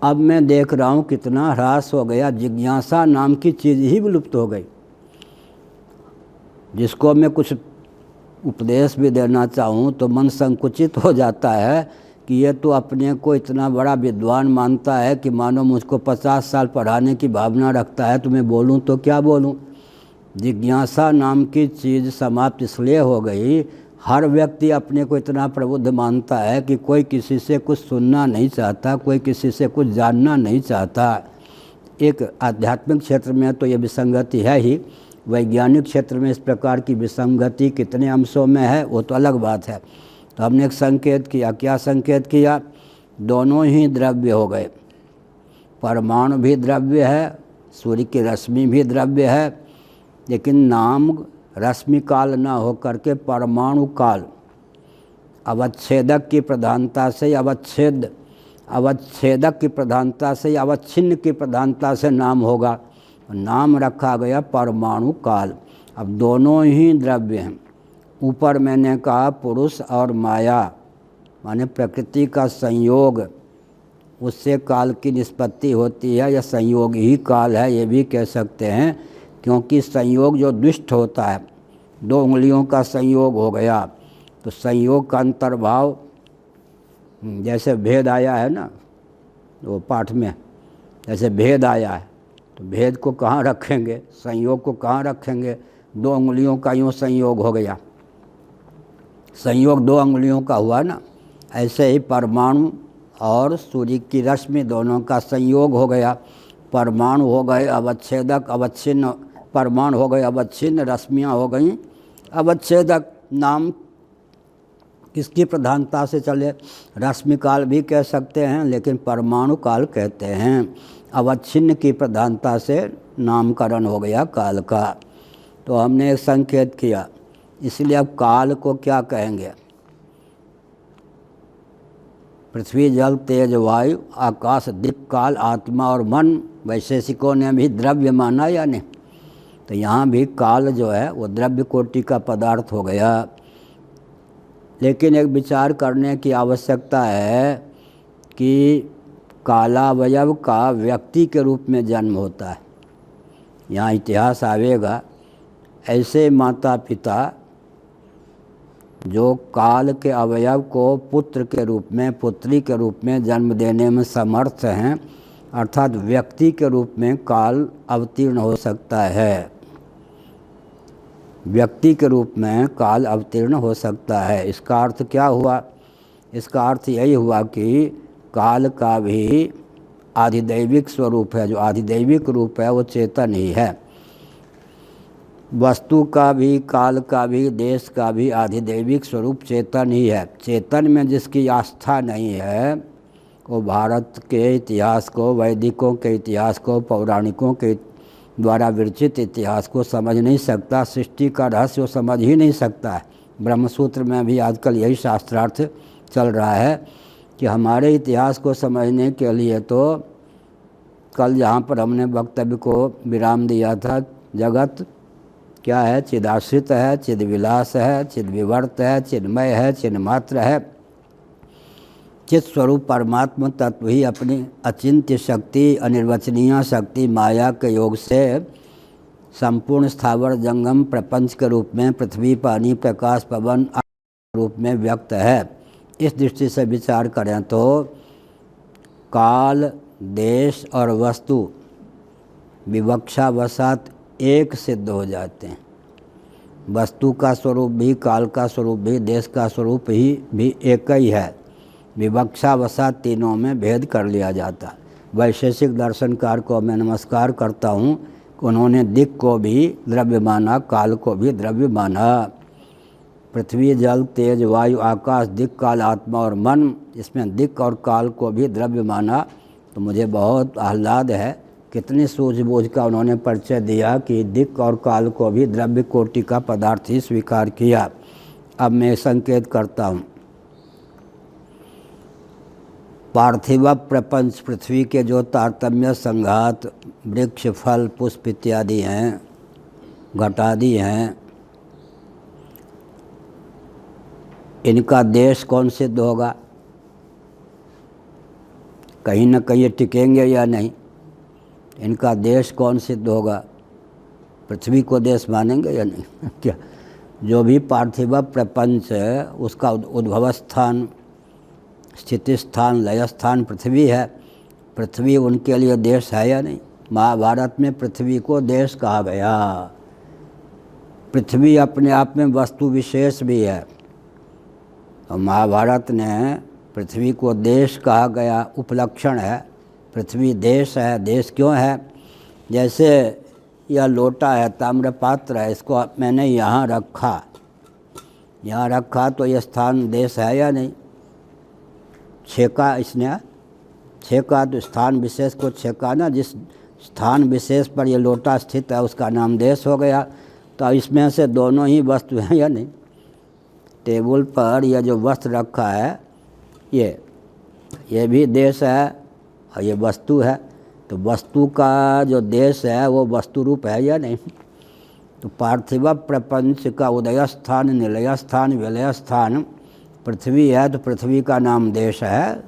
Speaker 1: अब मैं देख रहा हूँ कितना ह्रास हो गया, जिज्ञासा नाम की चीज़ ही विलुप्त हो गई। जिसको मैं कुछ उपदेश भी देना चाहूँ तो मन संकुचित हो जाता है कि ये तो अपने को इतना बड़ा विद्वान मानता है कि मानो मुझको 50 साल पढ़ाने की भावना रखता है, तो मैं बोलूँ तो क्या बोलूँ। जिज्ञासा नाम की चीज़ समाप्त इसलिए हो गई, हर व्यक्ति अपने को इतना प्रबुद्ध मानता है कि कोई किसी से कुछ सुनना नहीं चाहता, कोई किसी से कुछ जानना नहीं चाहता। एक आध्यात्मिक क्षेत्र में तो ये विसंगति है ही, वैज्ञानिक क्षेत्र में इस प्रकार की विसंगति कितने अंशों में है वो तो अलग बात है। तो हमने एक संकेत किया, क्या संकेत किया, दोनों ही द्रव्य हो गए, परमाणु भी द्रव्य है, सूर्य की रश्मि भी द्रव्य है, लेकिन नाम रश्मि काल ना होकर के परमाणु काल, अवच्छेदक की प्रधानता से अवच्छेदक की प्रधानता से अवच्छिन्न की प्रधानता से नाम होगा, नाम रखा गया परमाणु काल। अब दोनों ही द्रव्य हैं। ऊपर मैंने कहा पुरुष और माया माने प्रकृति का संयोग, उससे काल की निष्पत्ति होती है, या संयोग ही काल है ये भी कह सकते हैं, क्योंकि संयोग जो दुष्ट होता है, 2 उंगलियों का संयोग हो गया, तो संयोग का अंतर्भाव, जैसे भेद आया है ना वो पाठ में, जैसे भेद आया है तो भेद को कहाँ रखेंगे, संयोग को कहाँ रखेंगे। 2 उंगलियों का यूँ संयोग हो गया, संयोग 2 उंगलियों का हुआ ना, ऐसे ही परमाणु और सूर्य की रश्मि दोनों का संयोग हो गया। परमाणु हो गए अवच्छेदक, अवच्छिन्न परमाणु हो गए अवच्छिन्न, रश्मियाँ हो गई अवच्छेदक। नाम किसकी प्रधानता से चले, रश्मि काल भी कह सकते हैं, लेकिन परमाणु काल कहते हैं। अवच्छिन्न की प्रधानता से नामकरण हो गया काल का। तो हमने एक संकेत किया, इसलिए अब काल को क्या कहेंगे, पृथ्वी जल तेज वायु आकाश दीप काल आत्मा और मन, वैशेषिकों ने भी द्रव्य माना या नहीं। तो यहाँ भी काल जो है वो द्रव्य कोटि का पदार्थ हो गया। लेकिन एक विचार करने की आवश्यकता है कि कालावयव का व्यक्ति के रूप में जन्म होता है, यहाँ इतिहास आवेगा। ऐसे माता पिता जो काल के अवयव को पुत्र के रूप में, पुत्री के रूप में जन्म देने में समर्थ हैं, अर्थात व्यक्ति के रूप में काल अवतीर्ण हो सकता है, व्यक्ति के रूप में काल अवतीर्ण हो सकता है। इसका अर्थ क्या हुआ, इसका अर्थ यही हुआ कि काल का भी आधिदैविक स्वरूप है, जो आधिदैविक रूप है वो चेतन ही है। वस्तु का भी, काल का भी, देश का भी आधिदैविक स्वरूप चेतन ही है। चेतन में जिसकी आस्था नहीं है वो भारत के इतिहास को, वैदिकों के इतिहास को, पौराणिकों के द्वारा विरचित इतिहास को समझ नहीं सकता, सृष्टि का रहस्य वो समझ ही नहीं सकता है। ब्रह्मसूत्र में भी आजकल यही शास्त्रार्थ चल रहा है कि हमारे इतिहास को समझने के लिए तो कल जहाँ पर हमने वक्तव्य को विराम दिया था, जगत क्या है, चिदाश्रित है, चिद्विलास है, चिद्विवर्त है, चिन्मय है, चिन्मात्र है। चित स्वरूप परमात्मा तत्व ही अपनी अचिंत्य शक्ति, अनिर्वचनीय शक्ति माया के योग से संपूर्ण स्थावर जंगम प्रपंच के रूप में पृथ्वी, पानी, प्रकाश, पवन रूप में व्यक्त है। इस दृष्टि से विचार करें तो काल, देश और वस्तु विवक्षावशात एक सिद्ध हो जाते हैं। वस्तु का स्वरूप भी, काल का स्वरूप भी, देश का स्वरूप भी एक ही है। विवक्षावशात तीनों में भेद कर लिया जाता। वैशेषिक दर्शनकार को मैं नमस्कार करता हूँ, उन्होंने दिक् को भी द्रव्य माना, काल को भी द्रव्य माना। पृथ्वी, जल, तेज, वायु, आकाश, दिक्, काल, आत्मा और मन, इसमें दिक् और काल को भी द्रव्य माना तो मुझे बहुत आह्लाद है। कितनी सूझबूझ का उन्होंने परिचय दिया कि दिक् और काल को भी द्रव्य कोटि का पदार्थ ही स्वीकार किया। अब मैं संकेत करता हूँ। पार्थिव प्रपंच, पृथ्वी के जो तारतम्य संघात, वृक्ष, फल, पुष्प इत्यादि हैं, घटादि हैं, इनका देश कौन सिद्ध होगा? कहीं न कहीं टिकेंगे या नहीं? इनका देश कौन सिद्ध होगा? पृथ्वी को देश मानेंगे या नहीं? क्या जो भी पार्थिव प्रपंच है उसका उद्भव स्थान, स्थिति स्थान, लय स्थान पृथ्वी है। पृथ्वी उनके लिए देश है या नहीं? महाभारत में पृथ्वी को देश कहा गया। पृथ्वी अपने आप में वस्तु विशेष भी है और महाभारत ने पृथ्वी को देश कहा गया, उपलक्षण है। पृथ्वी देश है। देश क्यों है? जैसे यह लोटा है, ताम्र पात्र है, इसको मैंने यहाँ रखा तो यह स्थान देश है या नहीं? छेका, इसने छेका तो स्थान विशेष को छेका ना, जिस स्थान विशेष पर यह लोटा स्थित है उसका नाम देश हो गया। तो इसमें से दोनों ही वस्तु हैं या नहीं? टेबल पर यह जो वस्त्र रखा है ये भी देश है और ये वस्तु है। तो वस्तु का जो देश है वो वस्तु रूप है या नहीं? तो पार्थिव प्रपंच का उदय स्थान, निलय स्थान, विलय स्थान पृथ्वी है, तो पृथ्वी का नाम देश है।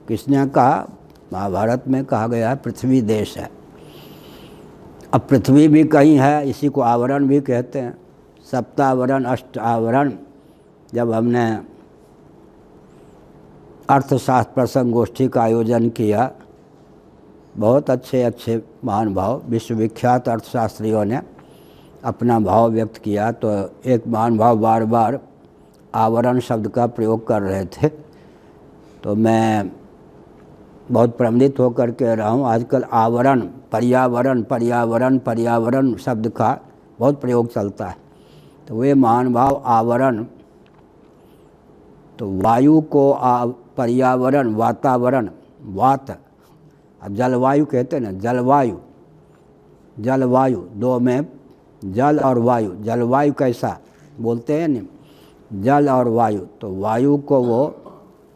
Speaker 1: किसने कहा? महाभारत में कहा गया है पृथ्वी देश है। अब पृथ्वी भी कहीं है, इसी को आवरण भी कहते हैं। सप्तावरण, अष्ट आवरण। जब हमने अर्थशास्त्र प्रसंग गोष्ठी का आयोजन किया, बहुत अच्छे महानुभाव, विश्वविख्यात अर्थशास्त्रियों ने अपना भाव व्यक्त किया, तो एक महानुभाव बार बार आवरण शब्द का प्रयोग कर रहे थे। तो मैं बहुत प्रमित होकर कह रहा हूँ, आजकल आवरण, पर्यावरण शब्द का बहुत प्रयोग चलता है। तो वे महानुभाव आवरण, तो वायु को पर्यावरण, वातावरण, वात, अब जलवायु कहते हैं ना, जलवायु दो में जल और वायु। जलवायु कैसा बोलते हैं नहीं, जल और वायु। तो वायु को वो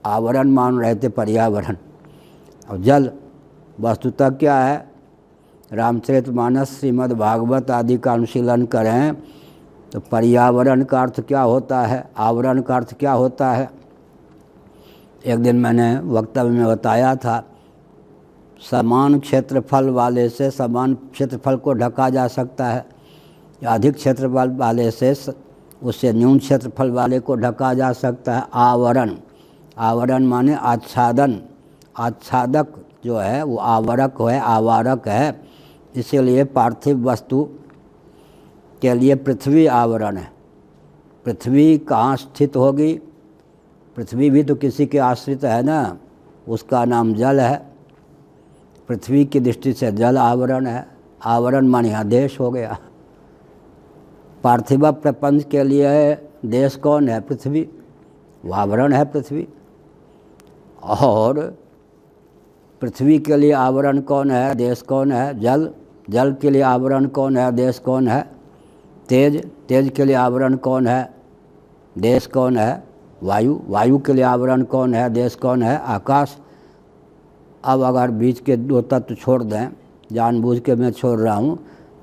Speaker 1: आवरण मान रहे थे, पर्यावरण। और जल वस्तुतः क्या है? रामचरितमानस, श्रीमद् भागवत आदि का अनुशीलन करें तो पर्यावरण का अर्थ क्या होता है, आवरण का अर्थ क्या होता है? एक दिन मैंने वक्तव्य में बताया था, समान क्षेत्रफल वाले से समान क्षेत्रफल को ढका जा सकता है, या अधिक क्षेत्रफल वाले से उससे न्यून क्षेत्रफल वाले को ढका जा सकता है। आवरण माने आच्छादन, आच्छादक जो है वो आवरक है, आवारक है। इसीलिए पार्थिव वस्तु के लिए पृथ्वी आवरण है। पृथ्वी कहाँ स्थित होगी? पृथ्वी भी तो किसी के आश्रित है ना, उसका नाम जल है। पृथ्वी की दृष्टि से जल आवरण है। आवरण माने यहाँ देश हो गया। पार्थिव प्रपंच के लिए देश कौन है? पृथ्वी, वो आवरण है पृथ्वी। और पृथ्वी के लिए आवरण कौन है, देश कौन है? जल के लिए आवरण कौन है, देश कौन है? तेज के लिए आवरण कौन है, देश कौन है? वायु के लिए आवरण कौन है, देश कौन है? आकाश। अब अगर बीच के दो तत्व छोड़ दें, जानबूझ के मैं छोड़ रहा हूँ,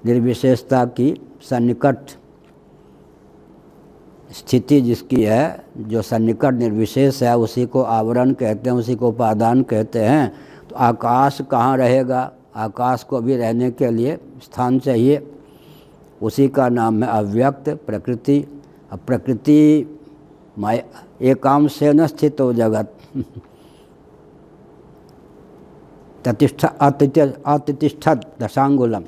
Speaker 1: निर्विशेषता की सन्निकट स्थिति जिसकी है, जो सन्निकट निर्विशेष है, उसी को आवरण कहते हैं, उसी को उपादान कहते हैं। तो आकाश कहाँ रहेगा? आकाश को भी रहने के लिए स्थान चाहिए, उसी का नाम है अव्यक्त प्रकृति। अब प्रकृति एकांश से न स्थित हो जगत। अतिष्ठत दशांगुलम,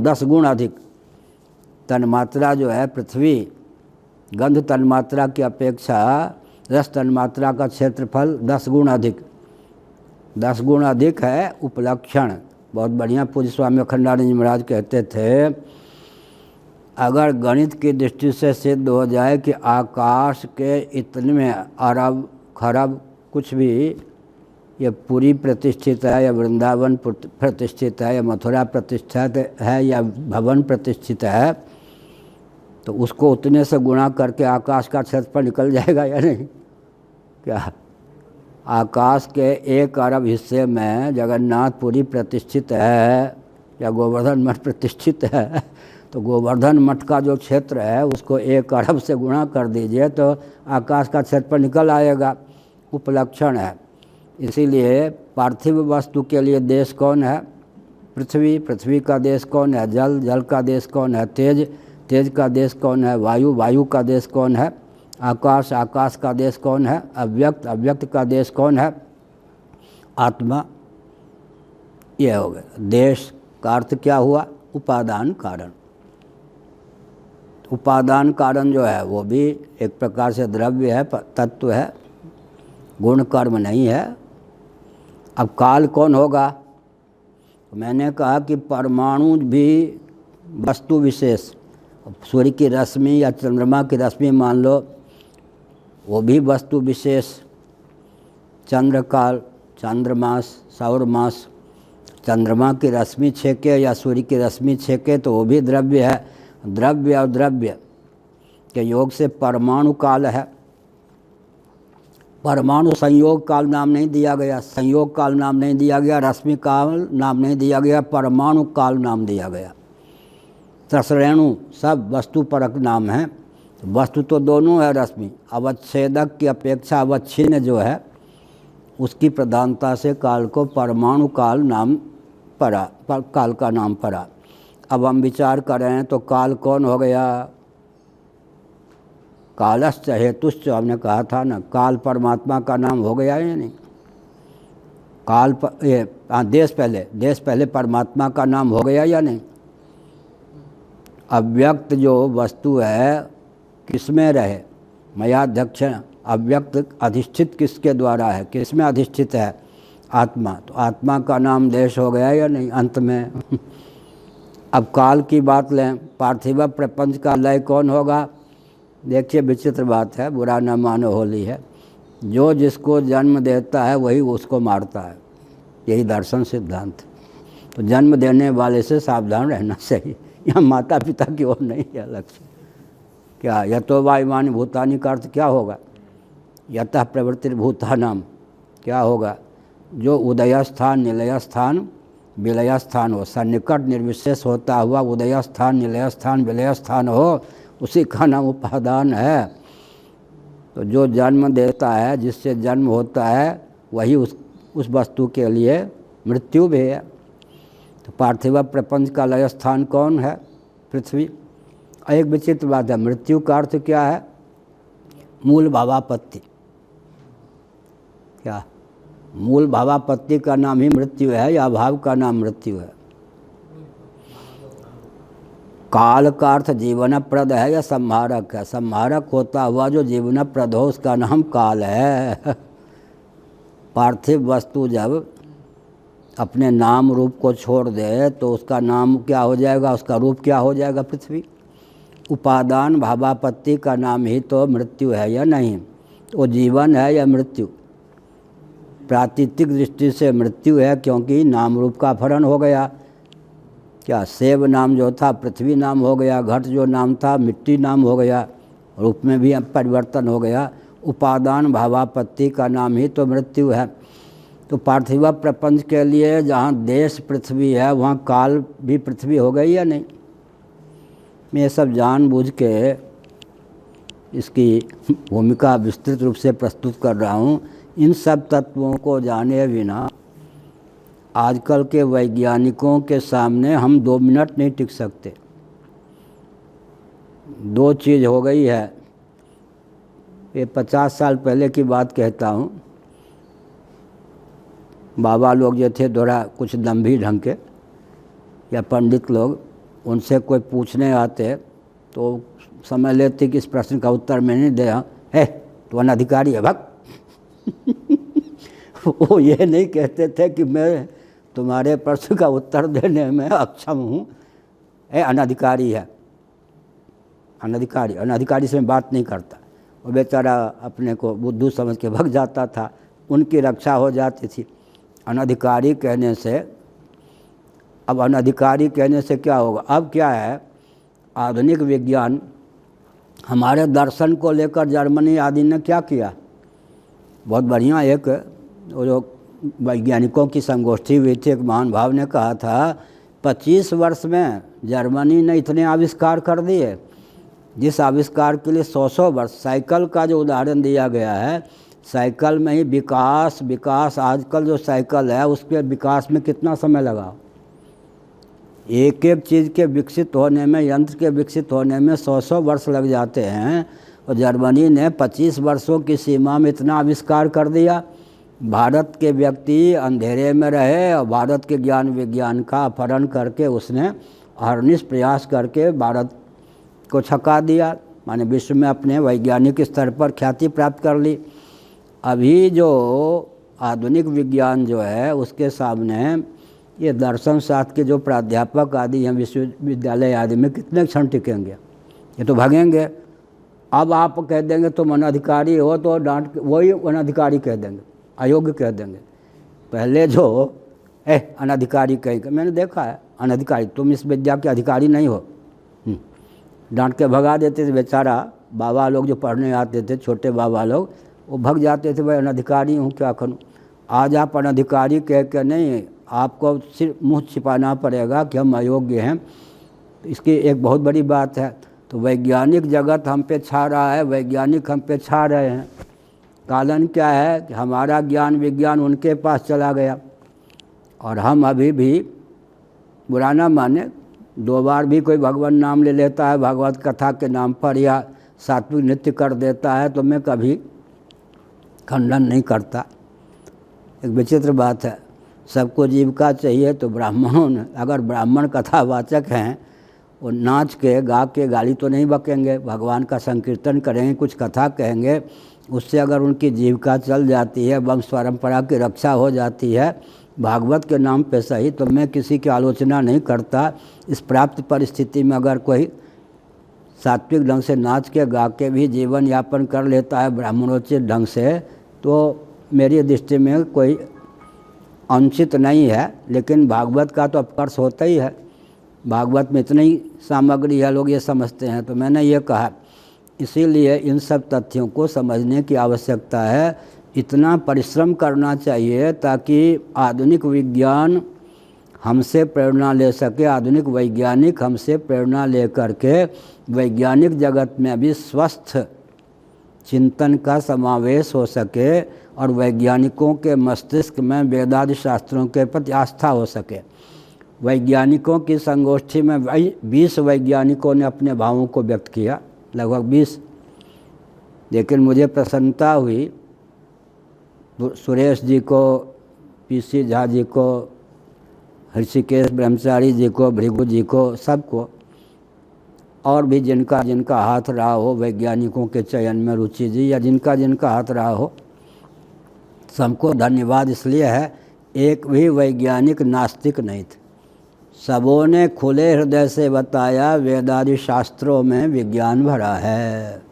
Speaker 1: 10 गुण अधिक। तन्मात्रा जो है पृथ्वी, गंध तन्मात्रा की अपेक्षा रस तन्मात्रा का क्षेत्रफल 10 गुण अधिक, 10 गुण अधिक है। उपलक्षण बहुत बढ़िया पूज्य स्वामी अखंडानंद जी महाराज कहते थे अगर गणित की दृष्टि से सिद्ध हो जाए कि आकाश के इतने में अरब खरब कुछ भी ये पूरी प्रतिष्ठित है या वृंदावन प्रतिष्ठित है या मथुरा प्रतिष्ठित है या भवन प्रतिष्ठित है, तो उसको उतने से गुणा करके आकाश का क्षेत्रफल निकल जाएगा या नहीं? क्या आकाश के 1 अरब हिस्से में जगन्नाथपुरी प्रतिष्ठित है या गोवर्धन मठ प्रतिष्ठित है, तो गोवर्धन मठ का जो क्षेत्र है उसको 1 अरब से गुणा कर दीजिए तो आकाश का क्षेत्रफल निकल आएगा। उपलक्षण है। इसीलिए पार्थिव वस्तु के लिए देश कौन है? पृथ्वी। पृथ्वी का देश कौन है? जल। जल का देश कौन है? तेज। तेज का देश कौन है? वायु। वायु का देश कौन है? आकाश। आकाश का देश कौन है? अव्यक्त। अव्यक्त का देश कौन है? आत्मा। यह हो गया। देश का अर्थ क्या हुआ? उपादान कारण। उपादान कारण जो है वो भी एक प्रकार से द्रव्य है, तत्व है, गुण कर्म नहीं है। अब काल कौन होगा? मैंने कहा कि परमाणु भी वस्तु विशेष, सूर्य की रश्मि या चंद्रमा की रश्मि मान लो, वो भी वस्तु विशेष। चंद्रकाल, चंद्रमास, सौरमास, चंद्रमा की रश्मि छेके या सूर्य की रश्मि छेके तो वो भी द्रव्य है। द्रव्य और द्रव्य के योग से परमाणु काल है। परमाणु संयोग काल नाम नहीं दिया गया, संयोग काल नाम नहीं दिया गया, रश्मि काल नाम नहीं दिया गया, परमाणु काल नाम दिया गया। त्रसरेणु सब वस्तु परक नाम है। वस्तु तो दोनों है रश्मि, अवच्छेदक की अपेक्षा अवच्छिन्न जो है उसकी प्रधानता से काल को परमाणु काल नाम पड़ा, काल का नाम पड़ा। अब हम विचार करें तो काल कौन हो गया? कालश्च हेतुश्च हमने कहा था ना, काल परमात्मा का नाम हो गया या नहीं? काल देश पहले परमात्मा का नाम हो गया या नहीं? अव्यक्त जो वस्तु है किसमें रहे? मयाध्यक्ष। अव्यक्त अधिष्ठित किसके द्वारा है? किसमें अधिष्ठित है? आत्मा। तो आत्मा का नाम देश हो गया या नहीं अंत में? अब काल की बात लें, पार्थिव प्रपंच का लय कौन होगा? देखिए विचित्र बात है, बुरा न मानो होली है। जो जिसको जन्म देता है वही उसको मारता है, यही दर्शन सिद्धांत। तो जन्म देने वाले से सावधान रहना चाहिए। यहाँ माता पिता की ओर नहीं है लक्ष्य। क्या यतो वा इमानि भूतानि का अर्थ क्या होगा? यतः प्रवृत्तिर्भूतानाम क्या होगा? जो उदय स्थान, निलय स्थान, विलय स्थान हो, सन्निकट निर्विशेष होता हुआ उदय स्थान, निलय स्थान, विलय स्थान हो, उसी का नाम उपादान है। तो जो जन्म देता है, जिससे जन्म होता है, वही उस वस्तु के लिए मृत्यु भी है। तो पार्थिव प्रपंच का लय स्थान कौन है? पृथ्वी। एक विचित्र बात है, मृत्यु का अर्थ क्या है? मूल भावापत्ति। क्या मूल भावापत्ति का नाम ही मृत्यु है या अभाव का नाम मृत्यु है? काल का अर्थ जीवनप्रद है या संहारक है? संहारक होता हुआ जो जीवनप्रद हो उसका नाम काल है। पार्थिव वस्तु जब अपने नाम रूप को छोड़ दे तो उसका नाम क्या हो जाएगा? उसका रूप क्या हो जाएगा? पृथ्वी। उपादान भावापत्ति का नाम ही तो मृत्यु है या नहीं? वो जीवन है या मृत्यु? प्रातीतिक दृष्टि से मृत्यु है, क्योंकि नाम रूप का फलन हो गया। क्या सेब नाम जो था पृथ्वी नाम हो गया, घट जो नाम था मिट्टी नाम हो गया, रूप में भी परिवर्तन हो गया। उपादान भावापत्ति का नाम ही तो मृत्यु है। तो पार्थिव प्रपंच के लिए जहाँ देश पृथ्वी है वहाँ काल भी पृथ्वी हो गई या नहीं? मैं ये सब जानबूझ के इसकी भूमिका विस्तृत रूप से प्रस्तुत कर रहा हूँ। इन सब तत्वों को जाने बिना आजकल के वैज्ञानिकों के सामने हम 2 मिनट नहीं टिक सकते। 2 चीज़ हो गई है। ये 50 साल पहले की बात कहता हूँ। बाबा लोग जो थे थोड़ा कुछ दम्भी ढंग के या पंडित लोग, उनसे कोई पूछने आते तो समझ लेते कि इस प्रश्न का उत्तर मैं नहीं दे रहा है, तो अनधिकारी है भक्त। वो ये नहीं कहते थे कि मैं तुम्हारे प्रश्न का उत्तर देने में अक्षम हूँ, अनधिकारी है। अनधिकारी, अनधिकारी से मैं बात नहीं करता, वो बेचारा अपने को बुद्धू समझ के भग जाता था, उनकी रक्षा हो जाती थी। अनधिकारी कहने से, अब अनधिकारी कहने से क्या होगा? अब क्या है, आधुनिक विज्ञान हमारे दर्शन को लेकर जर्मनी आदि ने क्या किया, बहुत बढ़िया एक वो जो वैज्ञानिकों की संगोष्ठी हुई थी, एक महान भाव ने कहा था 25 वर्ष में जर्मनी ने इतने आविष्कार कर दिए, जिस आविष्कार के लिए 100 वर्ष, साइकिल का जो उदाहरण दिया गया है, साइकिल में ही विकास आजकल जो साइकिल है उसके विकास में कितना समय लगा, एक एक चीज़ के विकसित होने में, यंत्र के विकसित होने में 100 वर्ष लग जाते हैं, और जर्मनी ने 25 वर्षों की सीमा में इतना आविष्कार कर दिया। भारत के व्यक्ति अंधेरे में रहे और भारत के ज्ञान विज्ञान का अपहरण करके उसने अहर्निश प्रयास करके भारत को छका दिया, माने विश्व में अपने वैज्ञानिक स्तर पर ख्याति प्राप्त कर ली। अभी जो आधुनिक विज्ञान जो है उसके सामने ये दर्शन शास्त्र के जो प्राध्यापक आदि हैं विश्वविद्यालय आदि में कितने क्षण टिकेंगे, ये तो भागेंगे। अब आप कह देंगे तुम अनधिकारी हो तो डांट वही अनधिकारी कह देंगे, अयोग्य कह देंगे। पहले जो अनधिकारी कहेंगे, मैंने देखा है अनधिकारी, तुम इस विद्या के अधिकारी नहीं हो, डांट के भगा देते थे। बेचारा बाबा लोग जो पढ़ने आते थे, छोटे बाबा लोग, वो भग जाते थे, भाई अनधिकारी हूँ क्या करूँ। आज आप अनधिकारी कह के नहीं, आपको सिर्फ मुँह छिपाना पड़ेगा कि हम अयोग्य हैं। इसकी एक बहुत बड़ी बात है। तो वैज्ञानिक जगत हम पे छा रहा है, वैज्ञानिक हम पे छा रहे हैं। कारण क्या है कि हमारा ज्ञान विज्ञान उनके पास चला गया और हम अभी भी, बुरा ना माने, 2 बार भी कोई भगवान नाम ले लेता है भागवत कथा के नाम पर या सात्विक नृत्य कर देता है तो मैं कभी खंडन नहीं करता। एक विचित्र बात है, सबको जीविका चाहिए, तो ब्राह्मणों ने, अगर ब्राह्मण कथावाचक हैं, वो नाच के गा के गाली तो नहीं बकेंगे, भगवान का संकीर्तन करेंगे, कुछ कथा कहेंगे, उससे अगर उनकी जीविका चल जाती है, वंश परंपरा की रक्षा हो जाती है भागवत के नाम पे सही, तो मैं किसी की आलोचना नहीं करता। इस प्राप्त परिस्थिति में अगर कोई सात्विक ढंग से नाच के गा के भी जीवन यापन कर लेता है ब्राह्मणोचित ढंग से, तो मेरी दृष्टि में कोई अनुचित नहीं है। लेकिन भागवत का तो अपकर्ष होता ही है, भागवत में इतनी सामग्री है, लोग ये समझते हैं। तो मैंने ये कहा, इसीलिए इन सब तथ्यों को समझने की आवश्यकता है, इतना परिश्रम करना चाहिए ताकि आधुनिक विज्ञान हमसे प्रेरणा ले सके, आधुनिक वैज्ञानिक हमसे प्रेरणा ले करके वैज्ञानिक जगत में भी स्वस्थ चिंतन का समावेश हो सके और वैज्ञानिकों के मस्तिष्क में वेदादि शास्त्रों के प्रति आस्था हो सके। वैज्ञानिकों की संगोष्ठी में 20 वैज्ञानिकों ने अपने भावों को व्यक्त किया, लगभग 20। लेकिन मुझे प्रसन्नता हुई सुरेश जी को, पीसी झा जी को, ऋषिकेश ब्रह्मचारी जी को, भृगु जी को, सबको, और भी जिनका जिनका हाथ रहा हो वैज्ञानिकों के चयन में, रुचि जी या जिनका जिनका हाथ रहा हो, सबको धन्यवाद इसलिए है, एक भी वैज्ञानिक नास्तिक नहीं थे। सबों ने खुले हृदय से बताया वेदादि शास्त्रों में विज्ञान भरा है।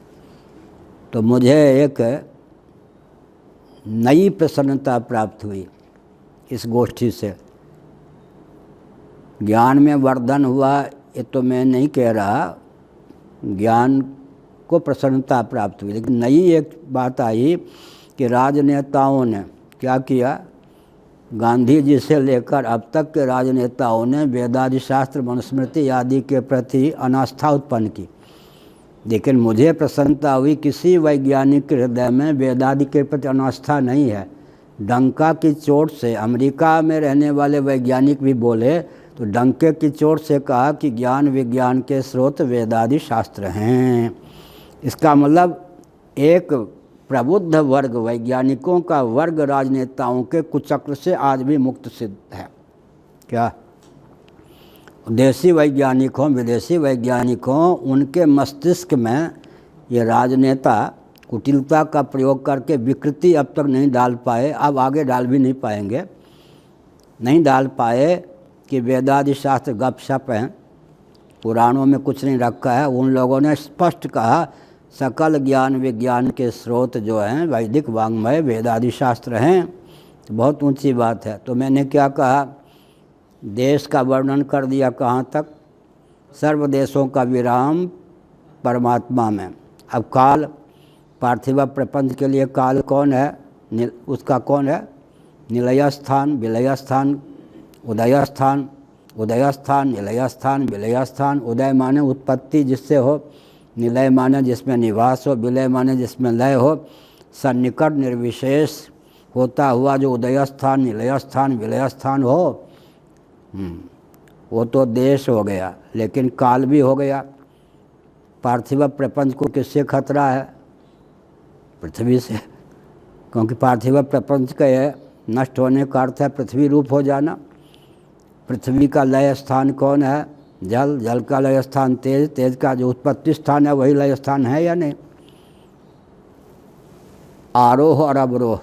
Speaker 1: तो मुझे एक नई प्रसन्नता प्राप्त हुई इस गोष्ठी से। ज्ञान में वर्धन हुआ ये तो मैं नहीं कह रहा, ज्ञान को प्रसन्नता प्राप्त हुई, लेकिन नई एक बात आई कि राजनेताओं ने क्या किया, गांधी जी से लेकर अब तक के राजनेताओं ने वेदादि शास्त्र मनुस्मृति आदि के प्रति अनास्था उत्पन्न की। लेकिन मुझे प्रसन्नता हुई, किसी वैज्ञानिक के हृदय में वेदादि के प्रति अनास्था नहीं है। डंका की चोट से, अमेरिका में रहने वाले वैज्ञानिक भी बोले तो डंके की चोट से कहा कि ज्ञान विज्ञान के स्रोत वेदादि शास्त्र हैं। इसका मतलब एक प्रबुद्ध वर्ग, वैज्ञानिकों का वर्ग राजनेताओं के कुचक्र से आज भी मुक्त सिद्ध है। क्या देशी वैज्ञानिक हों, विदेशी वैज्ञानिक हों, उनके मस्तिष्क में ये राजनेता कुटिलता का प्रयोग करके विकृति अब तक नहीं डाल पाए, अब आगे डाल भी नहीं पाएंगे, नहीं डाल पाए कि वेदादि शास्त्र गपशप हैं, पुराणों में कुछ नहीं रखा है। उन लोगों ने स्पष्ट कहा सकल ज्ञान विज्ञान के स्रोत जो हैं वैदिक वाङ्मय वेदादि शास्त्र हैं। तो बहुत ऊंची बात है। तो मैंने क्या कहा, देश का वर्णन कर दिया कहाँ तक, सर्व देशों का विराम परमात्मा में। अब काल, पार्थिव प्रपंच के लिए काल कौन है, उसका कौन है, निलय स्थान, विलय स्थान, उदय स्थान, उदय स्थान, निलय स्थान, विलय स्थान। उदय माने उत्पत्ति जिससे हो, निलय माने जिसमें निवास हो, विलय माने जिसमें लय हो। सन्निकट निर्विशेष होता हुआ जो उदय स्थान, निलय स्थान, विलय स्थान हो, वो तो देश हो गया। लेकिन काल भी हो गया। पार्थिव प्रपंच को किससे खतरा है, पृथ्वी से, क्योंकि पार्थिव प्रपंच के नष्ट होने का अर्थ है पृथ्वी रूप हो जाना। पृथ्वी का लय स्थान कौन है, जल, जल का लय स्थान तेज, तेज का जो उत्पत्ति स्थान है वही लय स्थान है या नहीं। आरोह और अवरोह,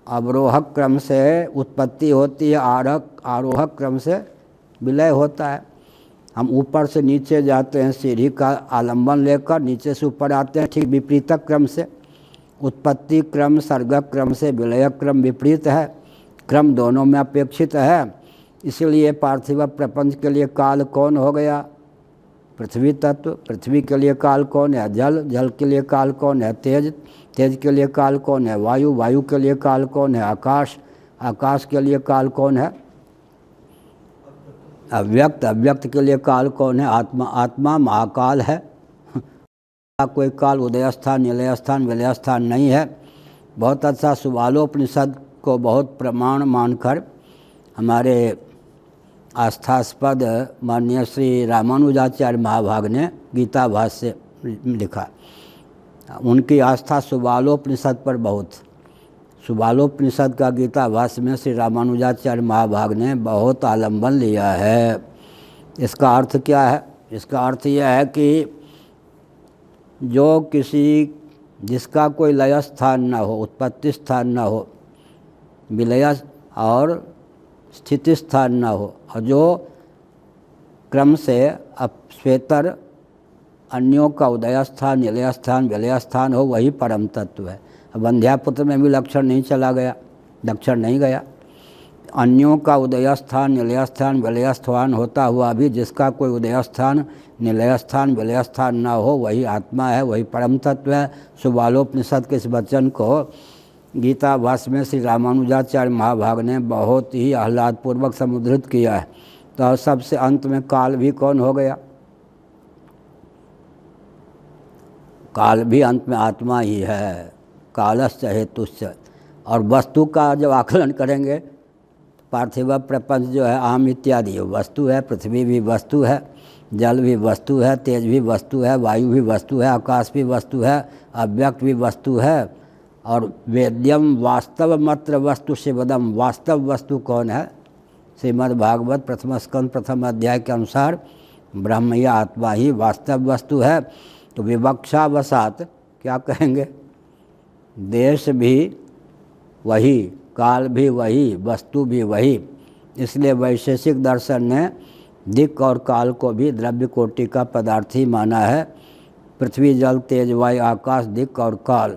Speaker 1: अवरोह क्रम से उत्पत्ति होती है, आरोह क्रम से विलय होता है। हम ऊपर से नीचे जाते हैं, सीढ़ी का आलंबन लेकर नीचे से ऊपर आते हैं, ठीक विपरीत क्रम से। उत्पत्ति क्रम सर्ग क्रम से विलय क्रम विपरीत है, क्रम दोनों में अपेक्षित है। इसलिए पार्थिव प्रपंच के लिए काल कौन हो गया, पृथ्वी तत्व। पृथ्वी के लिए काल कौन है, जल, जल के लिए काल कौन है, तेज, तेज के लिए काल कौन है, वायु, वायु के लिए काल कौन है, आकाश, आकाश के लिए काल कौन है, अव्यक्त, अव्यक्त के लिए काल कौन है, आत्मा, आत्मा महाकाल है। कोई काल उदय स्थान, निलय स्थान, विलय स्थान नहीं है। बहुत अच्छा सुबालोपनिषद को बहुत प्रमाण मानकर हमारे आस्थास्पद माननीय श्री रामानुजाचार्य महाभाग ने गीता भाष्य लिखा। उनकी आस्था सुबालोपनिषद पर बहुत, सुबालोपनिषद का गीता भाष्य में श्री रामानुजाचार्य महाभाग ने बहुत आलंबन लिया है। इसका अर्थ क्या है, इसका अर्थ यह है कि जो किसी, जिसका कोई लय स्थान न हो, उत्पत्ति स्थान न हो, विलय और स्थिति स्थान न हो, और जो क्रम से अपस्वेतर अन्यों का उदय स्थान, निलय स्थान, विलय स्थान हो, वही परम तत्व है। अब वंध्यापुत्र में भी लक्षण नहीं चला गया, लक्षण नहीं गया। अन्यों का उदय स्थान, निलय स्थान, विलय स्थान होता हुआ भी जिसका कोई उदय स्थान, निलय स्थान, विलय स्थान न हो, वही आत्मा है, वही परम तत्व है। सुबालोपनिषद के इस वचन को गीता भाष्य में श्री रामानुजाचार्य महाभाग ने बहुत ही आह्लादपूर्वक समुद्रित किया है। तो सबसे अंत में काल भी कौन हो गया, काल भी अंत में आत्मा ही है। कालश्च हेतुश्च। और वस्तु का जब आकलन करेंगे, पार्थिव प्रपंच जो है आम इत्यादि वस्तु है, पृथ्वी भी वस्तु है, जल भी वस्तु है, तेज भी वस्तु है, वायु भी वस्तु है, आकाश भी वस्तु है, अव्यक्त भी वस्तु है। और वेद्यम वास्तव मात्र वस्तु शिवदम, वास्तव वस्तु कौन है, श्रीमद् भागवत प्रथम स्कंद प्रथम अध्याय के अनुसार ब्रह्म या आत्मा ही वास्तव वस्तु है। तो विवक्षावसात क्या कहेंगे, देश भी वही, काल भी वही, वस्तु भी वही। इसलिए वैशेषिक दर्शन ने दिक् और काल को भी द्रव्य कोटि का पदार्थ ही माना है। पृथ्वी, जल, तेज, वायु, आकाश, दिक् और काल।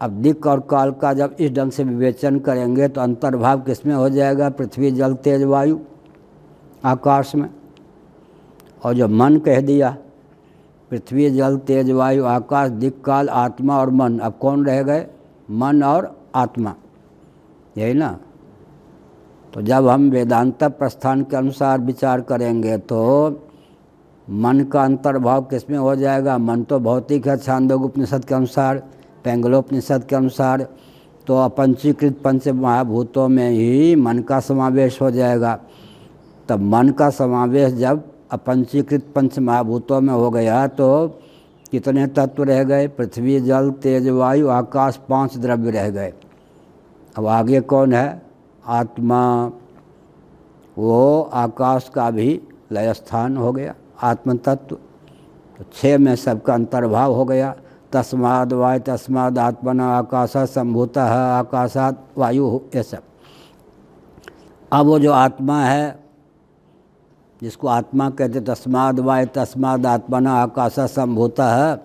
Speaker 1: अब दिक् और काल का जब इस ढंग से विवेचन करेंगे तो अंतर्भाव किसमें हो जाएगा, पृथ्वी, जल, तेज, वायु, आकाश में। और जो मन कह दिया, पृथ्वी, जल, तेज, वायु, आकाश, दिक्, काल, आत्मा और मन, अब कौन रह गए, मन और आत्मा, यही ना। तो जब हम वेदांत प्रस्थान के अनुसार विचार करेंगे तो मन का अंतर्भाव किसमें हो जाएगा, मन तो भौतिक है छांदोग्य उपनिषद के अनुसार, पैंगलोपनिषद के अनुसार। तो अपंचीकृत पंच महाभूतों में ही मन का समावेश हो जाएगा। तब मन का समावेश जब अपंचीकृत पंच महाभूतों में हो गया तो कितने तत्व रह गए, पृथ्वी, जल, तेज, वायु, आकाश, 5 द्रव्य रह गए। अब आगे कौन है, आत्मा। वो आकाश का भी लय स्थान हो गया, आत्म तत्व। तो 6 में सबका अंतर्भाव हो गया। तस्माद वायु तस्माद आत्मना आकाशा संभूतः आकाशात वायु, ये सब। अब वो जो आत्मा है जिसको आत्मा कहते, तस्माद वाय तस्माद आत्मना आकाशा संभूता है।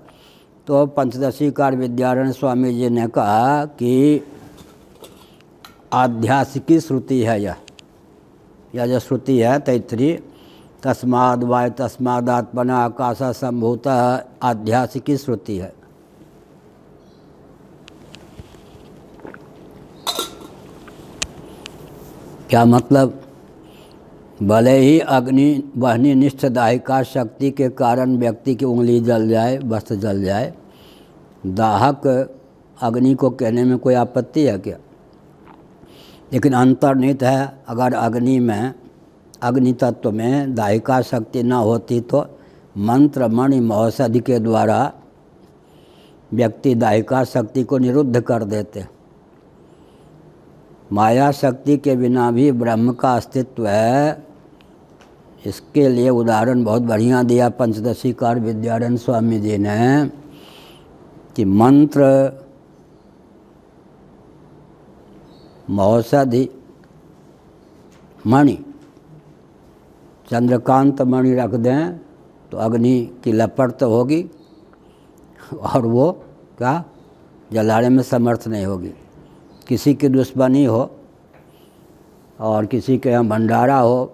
Speaker 1: तो पंचदशीकार विद्यारण्य स्वामी जी ने कहा कि आध्यासिकी श्रुति है यह जो श्रुति है तैत्तरीय, तस्माद वाय तस्माद आत्मना आकाशा संभूता है, आध्यासिकी श्रुति है। क्या मतलब? भले ही अग्नि वहनी निष्ठ दाहिका शक्ति के कारण व्यक्ति की उंगली जल जाए, वस्त्र जल जाए, दाहक अग्नि को कहने में कोई आपत्ति है क्या? लेकिन अंतर्निहित है, अगर अग्नि में, अग्नि तत्व में दाहिका शक्ति न होती तो मंत्र मणि महौषधि के द्वारा व्यक्ति दाहिका शक्ति को निरुद्ध कर देते। माया शक्ति के बिना भी ब्रह्म का अस्तित्व है। इसके लिए उदाहरण बहुत बढ़िया दिया पंचदशीकार विद्यारण्य स्वामी जी ने कि मंत्र महौषधि मणि, चंद्रकांत मणि रख दें तो अग्नि की लपट तो होगी और वो क्या जलाने में समर्थ नहीं होगी। किसी की दुश्मनी हो और किसी के यहाँ भंडारा हो,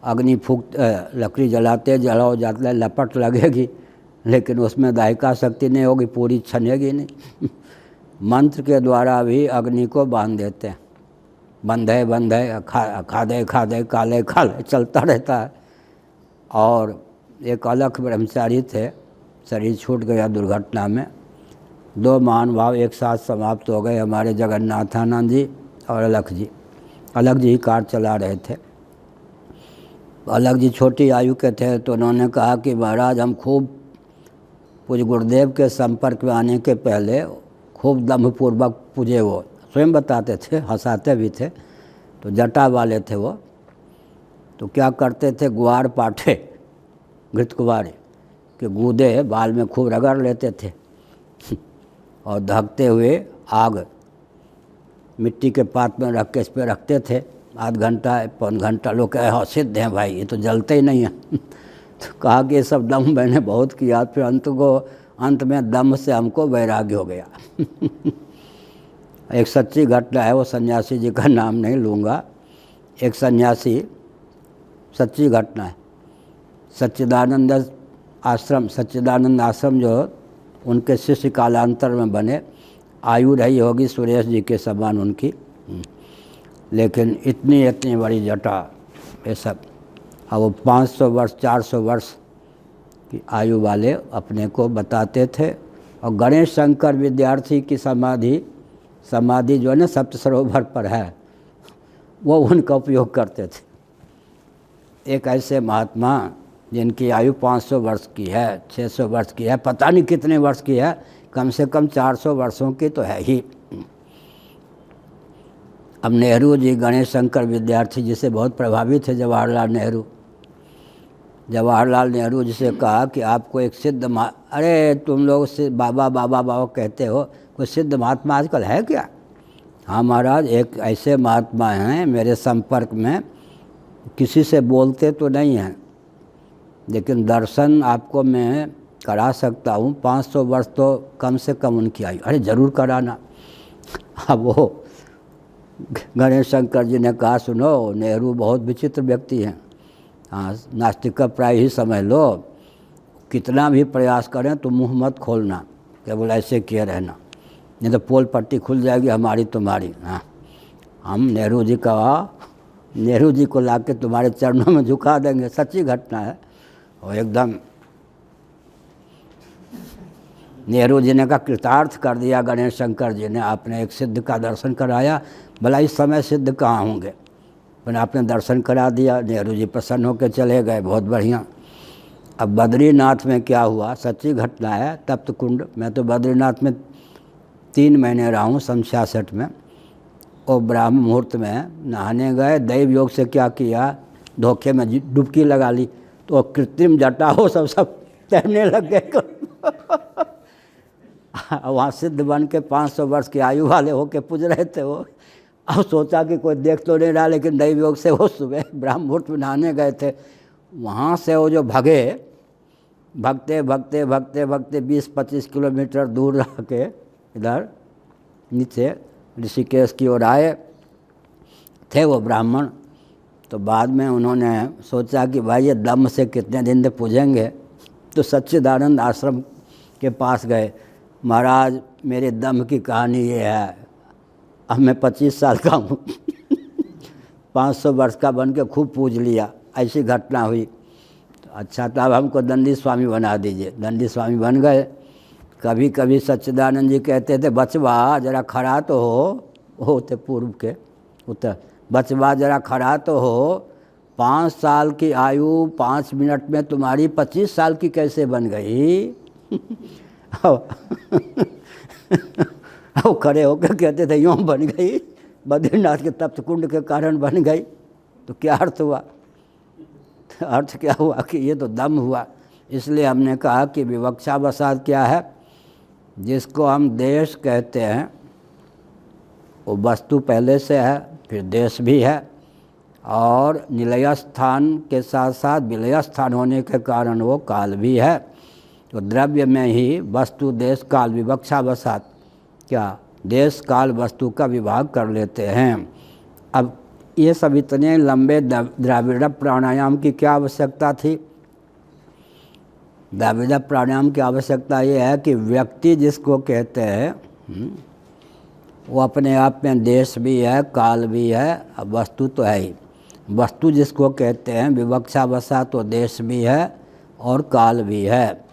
Speaker 1: अग्नि फूक लकड़ी जलाते जलाओ जाते लपट लगेगी, लेकिन उसमें दाहिका शक्ति नहीं होगी, पूरी छनेगी नहीं। मंत्र के द्वारा भी अग्नि को बांध देते हैं, बंधे बंधे खादे खादे काले काले चलता रहता है। और एक अलख ब्रह्मचारी थे, शरीर छूट गया दुर्घटना में। दो महान भाव एक साथ समाप्त हो गए, हमारे जगन्नाथानंद जी और अलख जी। अलख जी ही कार चला रहे थे। अलख जी छोटी आयु के थे, तो उन्होंने कहा कि महाराज हम खूब पूज्य गुरुदेव के संपर्क में आने के पहले खूब दम्भपूर्वक पूजे। वो स्वयं बताते थे, हंसाते भी थे। तो जटा वाले थे वो, तो क्या करते थे, ग्वार पाठे घृत कुवारे के गूदे बाल में खूब रगड़ लेते थे और धकते हुए आग मिट्टी के पात में रख के इस पर रखते थे। आध घंटा पौन घंटा लोग कहे हाँ सिद्ध हैं भाई, ये तो जलते ही नहीं है। तो कहा कि ये सब दम मैंने बहुत किया, फिर अंत में दम से हमको वैराग्य हो गया। एक सच्ची घटना है, वो सन्यासी जी का नाम नहीं लूँगा। एक सन्यासी, सच्ची घटना है, सच्चिदानंद आश्रम जो उनके शिष्य कालांतर में बने, आयु रही होगी सुरेश जी के समान उनकी, लेकिन इतनी बड़ी जटा ये सब। अब वो 500 वर्ष 400 वर्ष की आयु वाले अपने को बताते थे। और गणेश शंकर विद्यार्थी की समाधि जो है ना सप्त सरोवर पर है, वो उनका उपयोग करते थे। एक ऐसे महात्मा जिनकी आयु 500 वर्ष की है, 600 वर्ष की है, पता नहीं कितने वर्ष की है, कम से कम 400 वर्षों की तो है ही। अब नेहरू जी गणेश शंकर विद्यार्थी जी से बहुत प्रभावित थे जवाहरलाल नेहरू जी से कहा कि आपको एक सिद्ध अरे तुम लोग से बाबा बाबा बाबा कहते हो, कोई सिद्ध महात्मा आजकल है क्या? हाँ महाराज, एक ऐसे महात्मा हैं मेरे संपर्क में, किसी से बोलते तो नहीं हैं, लेकिन दर्शन आपको मैं करा सकता हूँ। 500 वर्ष तो कम से कम उनकी आयु। अरे ज़रूर कराना। अब वो गणेश शंकर जी ने कहा सुनो, नेहरू बहुत विचित्र व्यक्ति हैं, हाँ नास्तिक का प्राय ही समझ लो, कितना भी प्रयास करें तो मुँह मत खोलना, केवल ऐसे किए रहना, नहीं तो पोल पट्टी खुल जाएगी हमारी तुम्हारी। हाँ हम नेहरू जी को ला के तुम्हारे चरणों में झुका देंगे। सच्ची घटना है। और एकदम नेहरू जी ने कहा कृतार्थ कर दिया गणेश शंकर जी ने, आपने एक सिद्ध का दर्शन कराया, भला इस समय सिद्ध कहाँ होंगे, मैंने आपने दर्शन करा दिया। नेहरू जी प्रसन्न होकर चले गए, बहुत बढ़िया। अब बद्रीनाथ में क्या हुआ, सच्ची घटना है, तप्त कुंड। मैं तो बद्रीनाथ में 3 महीने रहा हूँ 66 में। और ब्राह्म मुहूर्त में नहाने गए, दैव योग से क्या किया, धोखे में डुबकी लगा ली, तो कृत्रिम जटा हो सब तैरने लग गए। वहाँ सिद्ध बन के 500 वर्ष की आयु वाले होके पूज रहे थे वो। अब सोचा कि कोई देख तो नहीं रहा, लेकिन दैव योग से वो सुबह ब्रह्म मुहूर्त में नहाने गए थे। वहाँ से वो जो भगे, भगते भगते भगते भगते 20-25 किलोमीटर दूर रह के इधर नीचे ऋषिकेश की ओर आए थे वो ब्राह्मण। तो बाद में उन्होंने सोचा कि भाई ये दम से कितने दिन तक पूजेंगे, तो सच्चिदानंद आश्रम के पास गए। महाराज मेरे दम की कहानी ये है, अब मैं 25 साल का हूँ 500 वर्ष का बन के खूब पूज लिया, ऐसी घटना हुई। तो अच्छा, तो अब हमको दंडी स्वामी बना दीजिए। दंडी स्वामी बन गए। कभी कभी सच्चिदानंद जी कहते थे, बचवा जरा खड़ा तो हो थे पूर्व के उत्तर, बचवा जरा खड़ा तो हो, 5 साल की आयु 5 मिनट में तुम्हारी 25 साल की कैसे बन गई? अब खड़े होकर कहते थे यूँ बन गई, बद्रीनाथ के तप्त कुंड के कारण बन गई। तो क्या अर्थ हुआ? अर्थ क्या हुआ कि ये तो दम हुआ। इसलिए हमने कहा कि विवक्षावसाद क्या है, जिसको हम देश कहते हैं वो वस्तु पहले से है, फिर देश भी है, और निलय स्थान के साथ साथ विलय स्थान होने के कारण वो काल भी है। तो द्रव्य में ही वस्तु देश काल विवक्षावसाद क्या देश काल वस्तु का विभाग कर लेते हैं। अब ये सब इतने लंबे द्रविड़ प्राणायाम की क्या आवश्यकता थी? द्रविड़ प्राणायाम की आवश्यकता ये है कि व्यक्ति जिसको कहते हैं वो अपने आप में देश भी है, काल भी है, अब वस्तु तो है ही। वस्तु जिसको कहते हैं विवक्षावसाद तो देश भी है और काल भी है।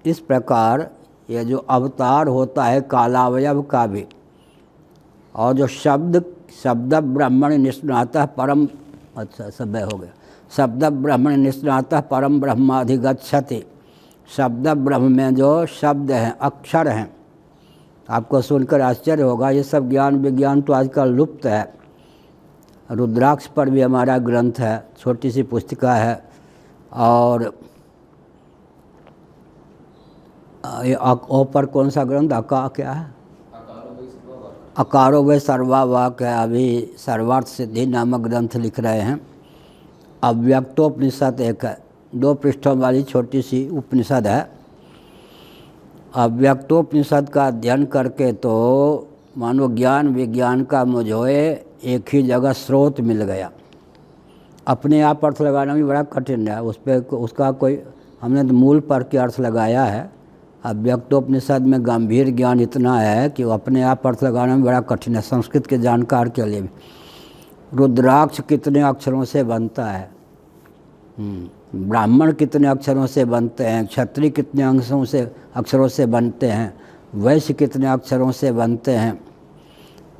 Speaker 1: इस प्रकार ये जो अवतार होता है कालावयव का भी, और जो शब्द ब्रह्मण निष्णातः परम, अच्छा सब हो गया, शब्द ब्रह्मण निष्णातः परम ब्रह्माधिगच्छति। शब्द ब्रह्म में जो शब्द हैं, अक्षर हैं, आपको सुनकर आश्चर्य होगा, ये सब ज्ञान विज्ञान तो आजकल लुप्त है। रुद्राक्ष पर भी हमारा ग्रंथ है, छोटी सी पुस्तिका है। और ये पर कौन सा ग्रंथ अका क्या है? अकारो वे सर्वावाक है। अभी सर्वार्थ सिद्धि नामक ग्रंथ लिख रहे हैं। अव्यक्तोपनिषद एक है, 2 पृष्ठों वाली छोटी सी उपनिषद है। अव्यक्तोपनिषद का अध्ययन करके तो मानो ज्ञान विज्ञान का मुझे एक ही जगह स्रोत मिल गया। अपने आप अर्थ लगाना भी बड़ा कठिन है, उस पर उसका कोई, हमने तो मूल पर के अर्थ लगाया है। अव्यक्तोपनिषद में गंभीर ज्ञान इतना है कि वो अपने आप अर्थ लगाना भी बड़ा कठिन है, संस्कृत के जानकार के लिए भी। रुद्राक्ष कितने अक्षरों से बनता है, ब्राह्मण कितने अक्षरों से बनते हैं, क्षत्रिय कितने अक्षरों से बनते हैं, वैश्य कितने अक्षरों से बनते हैं,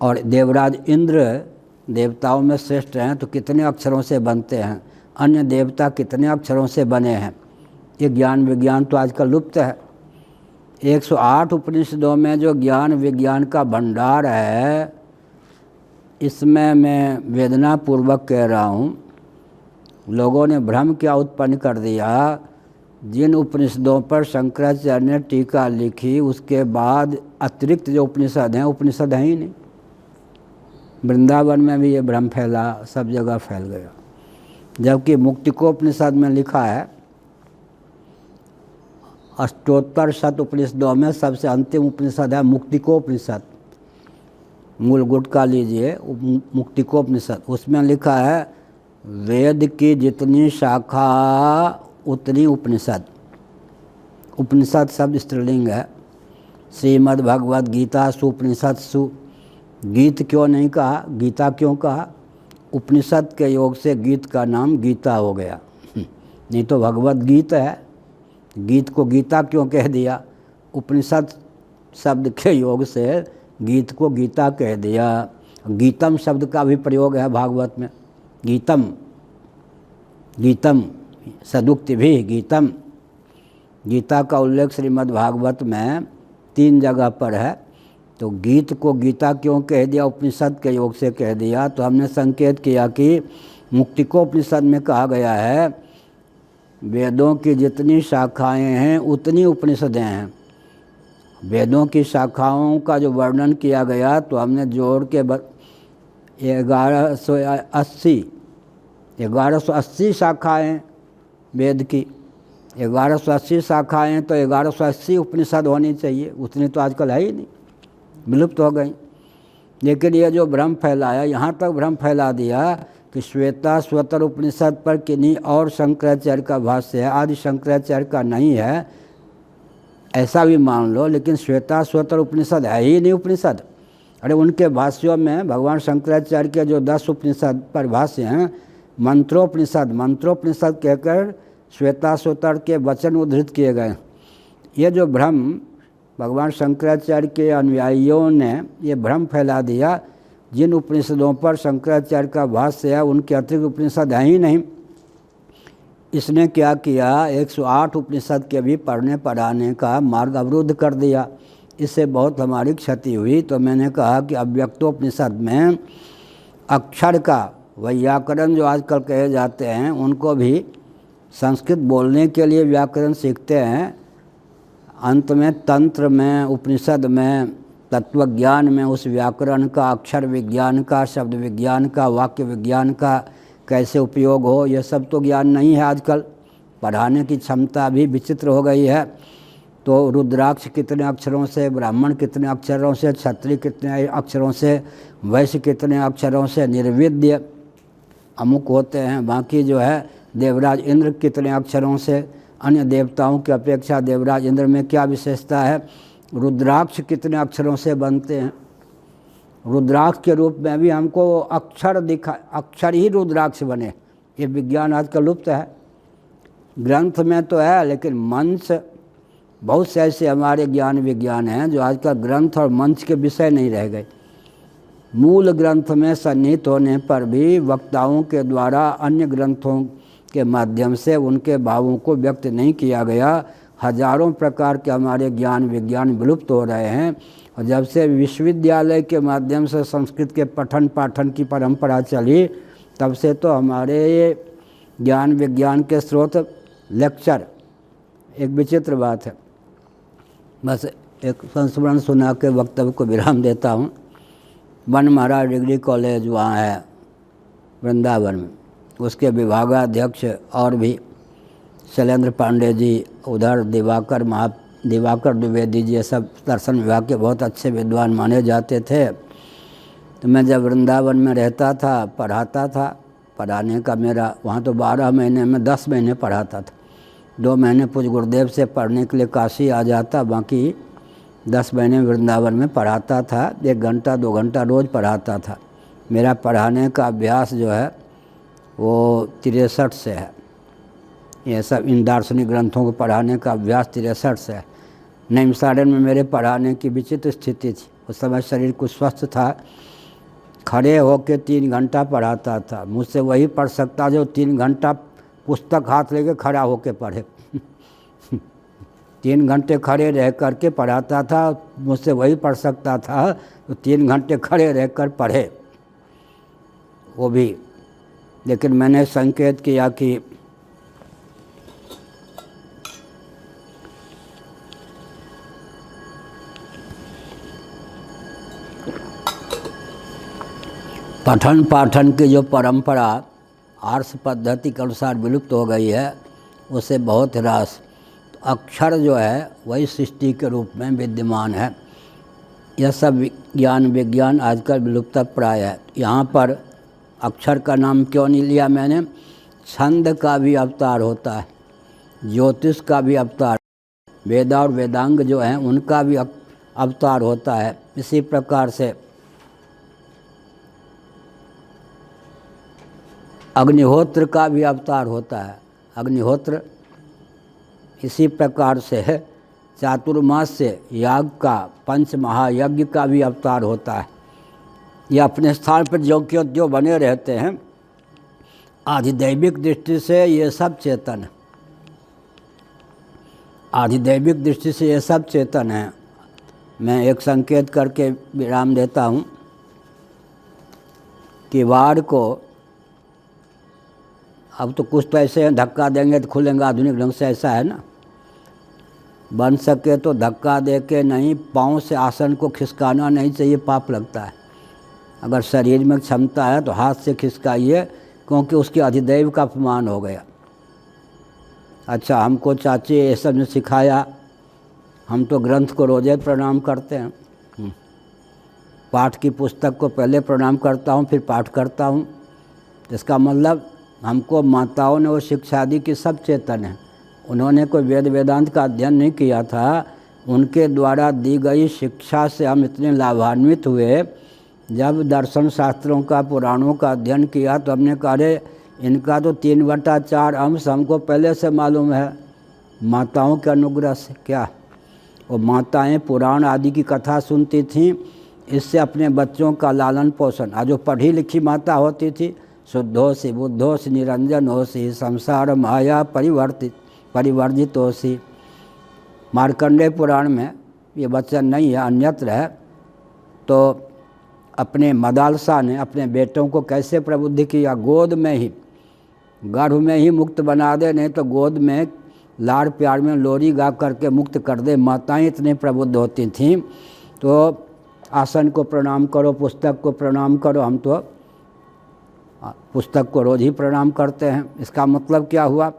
Speaker 1: और देवराज इंद्र देवताओं में श्रेष्ठ हैं तो कितने अक्षरों से बनते हैं, अन्य देवता कितने अक्षरों से बने हैं। ये ज्ञान विज्ञान तो आजकल लुप्त है। 108 उपनिषदों में जो ज्ञान विज्ञान का भंडार है, इसमें मैं वेदनापूर्वक कह रहा हूँ, लोगों ने भ्रम क्या उत्पन्न कर दिया। जिन उपनिषदों पर शंकराचार्य ने टीका लिखी, उसके बाद अतिरिक्त जो उपनिषद हैं, उपनिषद हैं ही नहीं। वृंदावन में भी ये भ्रम फैला, सब जगह फैल गया। जबकि मुक्तिकोपनिषद में लिखा है, अष्टोत्तर शत उपनिषदों में सबसे अंतिम उपनिषद है मुक्तिकोपनिषद। मूल गुटका लीजिए, मुक्तिकोपनिषद। उसमें लिखा है वेद की जितनी शाखा उतनी उपनिषद। उपनिषद शब्द स्त्रीलिंग है। श्रीमद् भगवद गीता सुपनिषद सु। गीत क्यों नहीं कहा, गीता क्यों कहा? उपनिषद के योग से गीत का नाम गीता हो गया, नहीं तो भगवद गीत है। गीत को गीता क्यों कह दिया? उपनिषद शब्द के योग से गीत को गीता कह दिया। गीतम शब्द का भी प्रयोग है भागवत में। गीतम, गीतम सदुक्ति भी गीतम। गीता का उल्लेख श्रीमद् भागवत में 3 जगह पर है। तो गीत को गीता क्यों कह दिया? उपनिषद के योग से कह दिया। तो हमने संकेत किया कि मुक्तिकोपनिषद में कहा गया है वेदों की जितनी शाखाएं हैं उतनी उपनिषदें हैं। वेदों की शाखाओं का जो वर्णन किया गया तो हमने जोड़ के 1180 शाखाएँ वेद की, 1180 शाखाएँ तो 1180 उपनिषद होनी चाहिए, उतनी तो आजकल है ही नहीं, विलुप्त हो गई। लेकिन ये जो भ्रम फैलाया, यहाँ तक भ्रम फैला दिया कि श्वेता स्वतर उपनिषद पर किन्हीं और शंकराचार्य का भाष्य है, आदि शंकराचार्य का नहीं है, ऐसा भी मान लो, लेकिन श्वेता स्वतर उपनिषद है ही नहीं उपनिषद। अरे उनके भाष्यों में भगवान शंकराचार्य के जो 10 उपनिषद पर भाष्य हैं, मंत्रोपनिषद कहकर श्वेता स्वतर के वचन उद्धृत किए गए। ये जो भ्रम भगवान शंकराचार्य के अनुयायियों ने ये भ्रम फैला दिया, जिन उपनिषदों पर शंकराचार्य का भाष्य है उनके अतिरिक्त उपनिषद है ही नहीं। इसने क्या किया, 108 उपनिषद के भी पढ़ने पढ़ाने का मार्ग अवरुद्ध कर दिया। इससे बहुत हमारी क्षति हुई। तो मैंने कहा कि अव्यक्तोपनिषद में अक्षर का व्याकरण जो आजकल कहे जाते हैं, उनको भी संस्कृत बोलने के लिए व्याकरण सीखते हैं, अंत में तंत्र में, उपनिषद में, तत्वज्ञान में उस व्याकरण का, अक्षर विज्ञान का, शब्द विज्ञान का, वाक्य विज्ञान का कैसे उपयोग हो, ये सब तो ज्ञान नहीं है आजकल। पढ़ाने की क्षमता भी विचित्र हो गई है। तो रुद्राक्ष कितने अक्षरों से, ब्राह्मण कितने अक्षरों से, क्षत्रिय कितने अक्षरों से, वैश्य कितने अक्षरों से, निर्विद्य अमुक होते हैं। बाकी जो है देवराज इंद्र कितने अक्षरों से, अन्य देवताओं की अपेक्षा देवराज इंद्र में क्या विशेषता है, रुद्राक्ष कितने अक्षरों से बनते हैं। रुद्राक्ष के रूप में भी हमको अक्षर ही रुद्राक्ष बने, ये विज्ञान आजकल लुप्त है। ग्रंथ में तो है, लेकिन मंच, बहुत से ऐसे हमारे ज्ञान विज्ञान हैं जो आजकल ग्रंथ और मंच के विषय नहीं रह गए। मूल ग्रंथ में सन्निहित होने पर भी वक्ताओं के द्वारा अन्य ग्रंथों के माध्यम से उनके भावों को व्यक्त नहीं किया गया। हजारों प्रकार के हमारे ज्ञान विज्ञान विलुप्त हो रहे हैं। और जब से विश्वविद्यालय के माध्यम से संस्कृत के पठन पाठन की परंपरा चली, तब से तो हमारे ज्ञान विज्ञान के स्रोत लेक्चर, एक विचित्र बात है। बस एक संस्मरण सुना के वक्तव्य को विराम देता हूँ। वन महाराज डिग्री कॉलेज वहाँ है वृंदावन में, उसके विभागाध्यक्ष और भी शैलेंद्र पांडे जी, उधर दिवाकर द्विवेदी जी, ये सब दर्शन विभाग के बहुत अच्छे विद्वान माने जाते थे। तो मैं जब वृंदावन में रहता था, पढ़ाता था, पढ़ाने का मेरा वहाँ तो 12 महीने में 10 महीने पढ़ाता था। 2 महीने पूज्य गुरुदेव से पढ़ने के लिए काशी आ जाता, बाकी 10 महीने वृंदावन में पढ़ाता था। 1 घंटा 2 घंटा रोज़ पढ़ाता था। मेरा पढ़ाने का अभ्यास जो है वो 63 से है। ये सब इन दार्शनिक ग्रंथों को पढ़ाने का अभ्यास 63 से है। नैमिषारण्य में मेरे पढ़ाने की विचित्र स्थिति थी। उस समय शरीर कुछ स्वस्थ था, खड़े होकर 3 घंटा पढ़ाता था। मुझसे वही पढ़ सकता जो 3 घंटा पुस्तक हाथ लेके खड़ा होकर पढ़े। 3 घंटे खड़े रह कर के पढ़ाता था, मुझसे वही पढ़ सकता था तो 3 घंटे खड़े रह कर पढ़े वो भी। लेकिन मैंने संकेत किया कि पठन पाठन की जो परंपरा आर्ष पद्धति के अनुसार विलुप्त हो गई है, उसे बहुत ह्रास। अक्षर जो है वही सृष्टि के रूप में विद्यमान है। यह सब ज्ञान विज्ञान आजकल विलुप्त प्राय है। यहाँ पर अक्षर का नाम क्यों नहीं लिया मैंने, छंद का भी अवतार होता है, ज्योतिष का भी अवतार, वेद और वेदांग जो हैं उनका भी अवतार होता है। इसी प्रकार से अग्निहोत्र का भी अवतार होता है। अग्निहोत्र इसी प्रकार से है। चातुर्मास से याग का, पंच महायज्ञ का भी अवतार होता है। ये अपने स्थान पर जो क्यों जो बने रहते हैं। आधिदैविक दृष्टि से ये सब चेतन है। आधिदैविक दृष्टि से ये सब चेतन है। मैं एक संकेत करके विराम देता हूँ कि वार को अब तो कुछ तो ऐसे हैं धक्का देंगे तो खुलेंगे, आधुनिक ढंग से ऐसा है ना। बन सके तो धक्का दे के नहीं, पाँव से आसन को खिसकाना नहीं चाहिए, पाप लगता है। अगर शरीर में क्षमता है तो हाथ से खिसकाइए, क्योंकि उसके अधिदैव का अपमान हो गया। अच्छा, हमको चाची ये सब ने सिखाया, हम तो ग्रंथ को रोज़े प्रणाम करते हैं। पाठ की पुस्तक को पहले प्रणाम करता हूँ, फिर पाठ करता हूँ। इसका मतलब हमको माताओं ने वो शिक्षा दी कि सब चेतन है। उन्होंने कोई वेद वेदांत का अध्ययन नहीं किया था, उनके द्वारा दी गई शिक्षा से हम इतने लाभान्वित हुए। जब दर्शन शास्त्रों का, पुराणों का अध्ययन किया तो हमने कहा अरे इनका तो 3/4 अंश हमको पहले से मालूम है, माताओं के अनुग्रह से। क्या वो माताएं पुराण आदि की कथा सुनती थीं, इससे अपने बच्चों का लालन पोषण। आज जो पढ़ी लिखी माता होती थी, शुद्धोसी बुद्धोसी निरंजन होसी संसार माया परिवर्जित होसी। मार्कंडेय पुराण में ये वचन नहीं है, अन्यत्र है। तो अपने मदालसा ने अपने बेटों को कैसे प्रबुद्ध किया? गोद में ही, गर्भ में ही मुक्त बना दे, नहीं तो गोद में लाड़ प्यार में लोरी गा करके मुक्त कर दे। माताएं इतनी प्रबुद्ध होती थीं। तो आसन को प्रणाम करो, पुस्तक को प्रणाम करो। हम तो पुस्तक को रोज़ ही प्रणाम करते हैं। इसका मतलब क्या हुआ?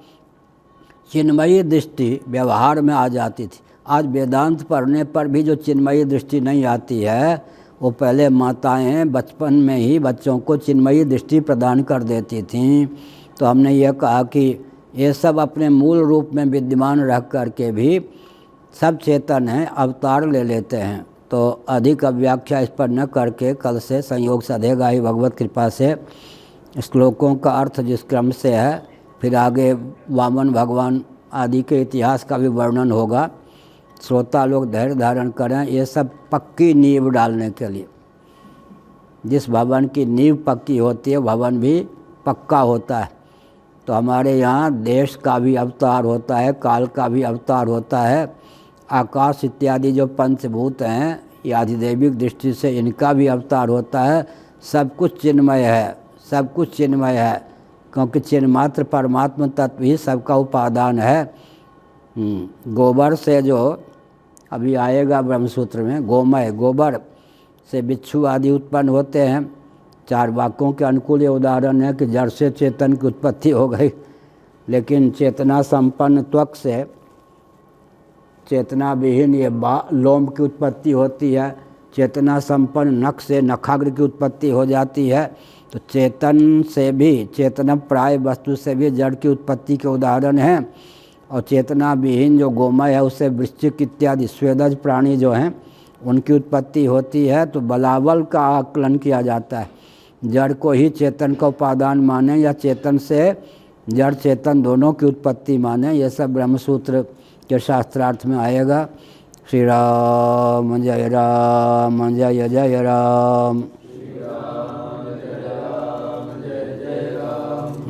Speaker 1: चिन्मयी दृष्टि व्यवहार में आ जाती थी। आज वेदांत पढ़ने पर भी जो चिन्मयी दृष्टि नहीं आती है, वो पहले माताएं बचपन में ही बच्चों को चिन्मयी दृष्टि प्रदान कर देती थीं। तो हमने यह कहा कि ये सब अपने मूल रूप में विद्यमान रह कर के भी सब चेतन हैं, अवतार ले लेते हैं। तो अधिक व्याख्या इस पर न करके कल से संयोग सधेगा ही भगवत कृपा से। श्लोकों का अर्थ जिस क्रम से है, फिर आगे वामन भगवान आदि के इतिहास का भी वर्णन होगा। श्रोता लोग धैर्य धारण करें, ये सब पक्की नींव डालने के लिए। जिस भवन की नींव पक्की होती है, भवन भी पक्का होता है। तो हमारे यहाँ देश का भी अवतार होता है, काल का भी अवतार होता है, आकाश इत्यादि जो पंचभूत हैं, ये आधिदैविक दृष्टि से इनका भी अवतार होता है। सब कुछ चिन्मय है, सब कुछ चिन्मय है, क्योंकि चिन्मात्र परमात्मा तत्व ही सबका उपादान है। गोबर से जो अभी आएगा ब्रह्मसूत्र में, गोमय, गोबर से बिच्छू आदि उत्पन्न होते हैं। चार वाक्यों के अनुकूल ये उदाहरण है कि जड़ से चेतन की उत्पत्ति हो गई, लेकिन चेतना संपन्न त्वक से चेतना विहीन ये लोम की उत्पत्ति होती है। चेतना संपन्न नख से नखाग्र की उत्पत्ति हो जाती है। तो चेतन से भी, चेतन प्राय वस्तु से भी जड़ की उत्पत्ति के उदाहरण हैं। और चेतना विहीन जो गोमय है, उससे वृश्चिक इत्यादि स्वेदज प्राणी जो हैं उनकी उत्पत्ति होती है। तो बलावल का आकलन किया जाता है, जड़ को ही चेतन का उपादान माने या चेतन से जड़ चेतन दोनों की उत्पत्ति माने। ये सब ब्रह्मसूत्र के शास्त्रार्थ में आएगा। श्री राम जय राम जय जय राम।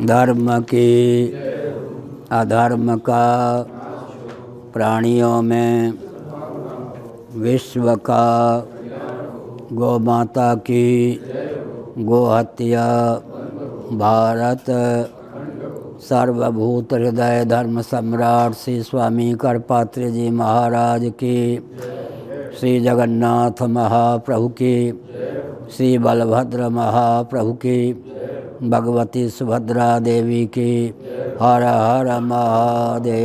Speaker 1: धर्म की अधर्म का प्राणियों में विश्व का गौ माता की गोहत्या भारत सर्वभूत हृदय धर्म सम्राट श्री स्वामी करपात्री जी महाराज की, श्री जगन्नाथ महाप्रभु की, श्री बलभद्र महाप्रभु की, भगवती सुभद्रा देवी की। हर हर महादेव।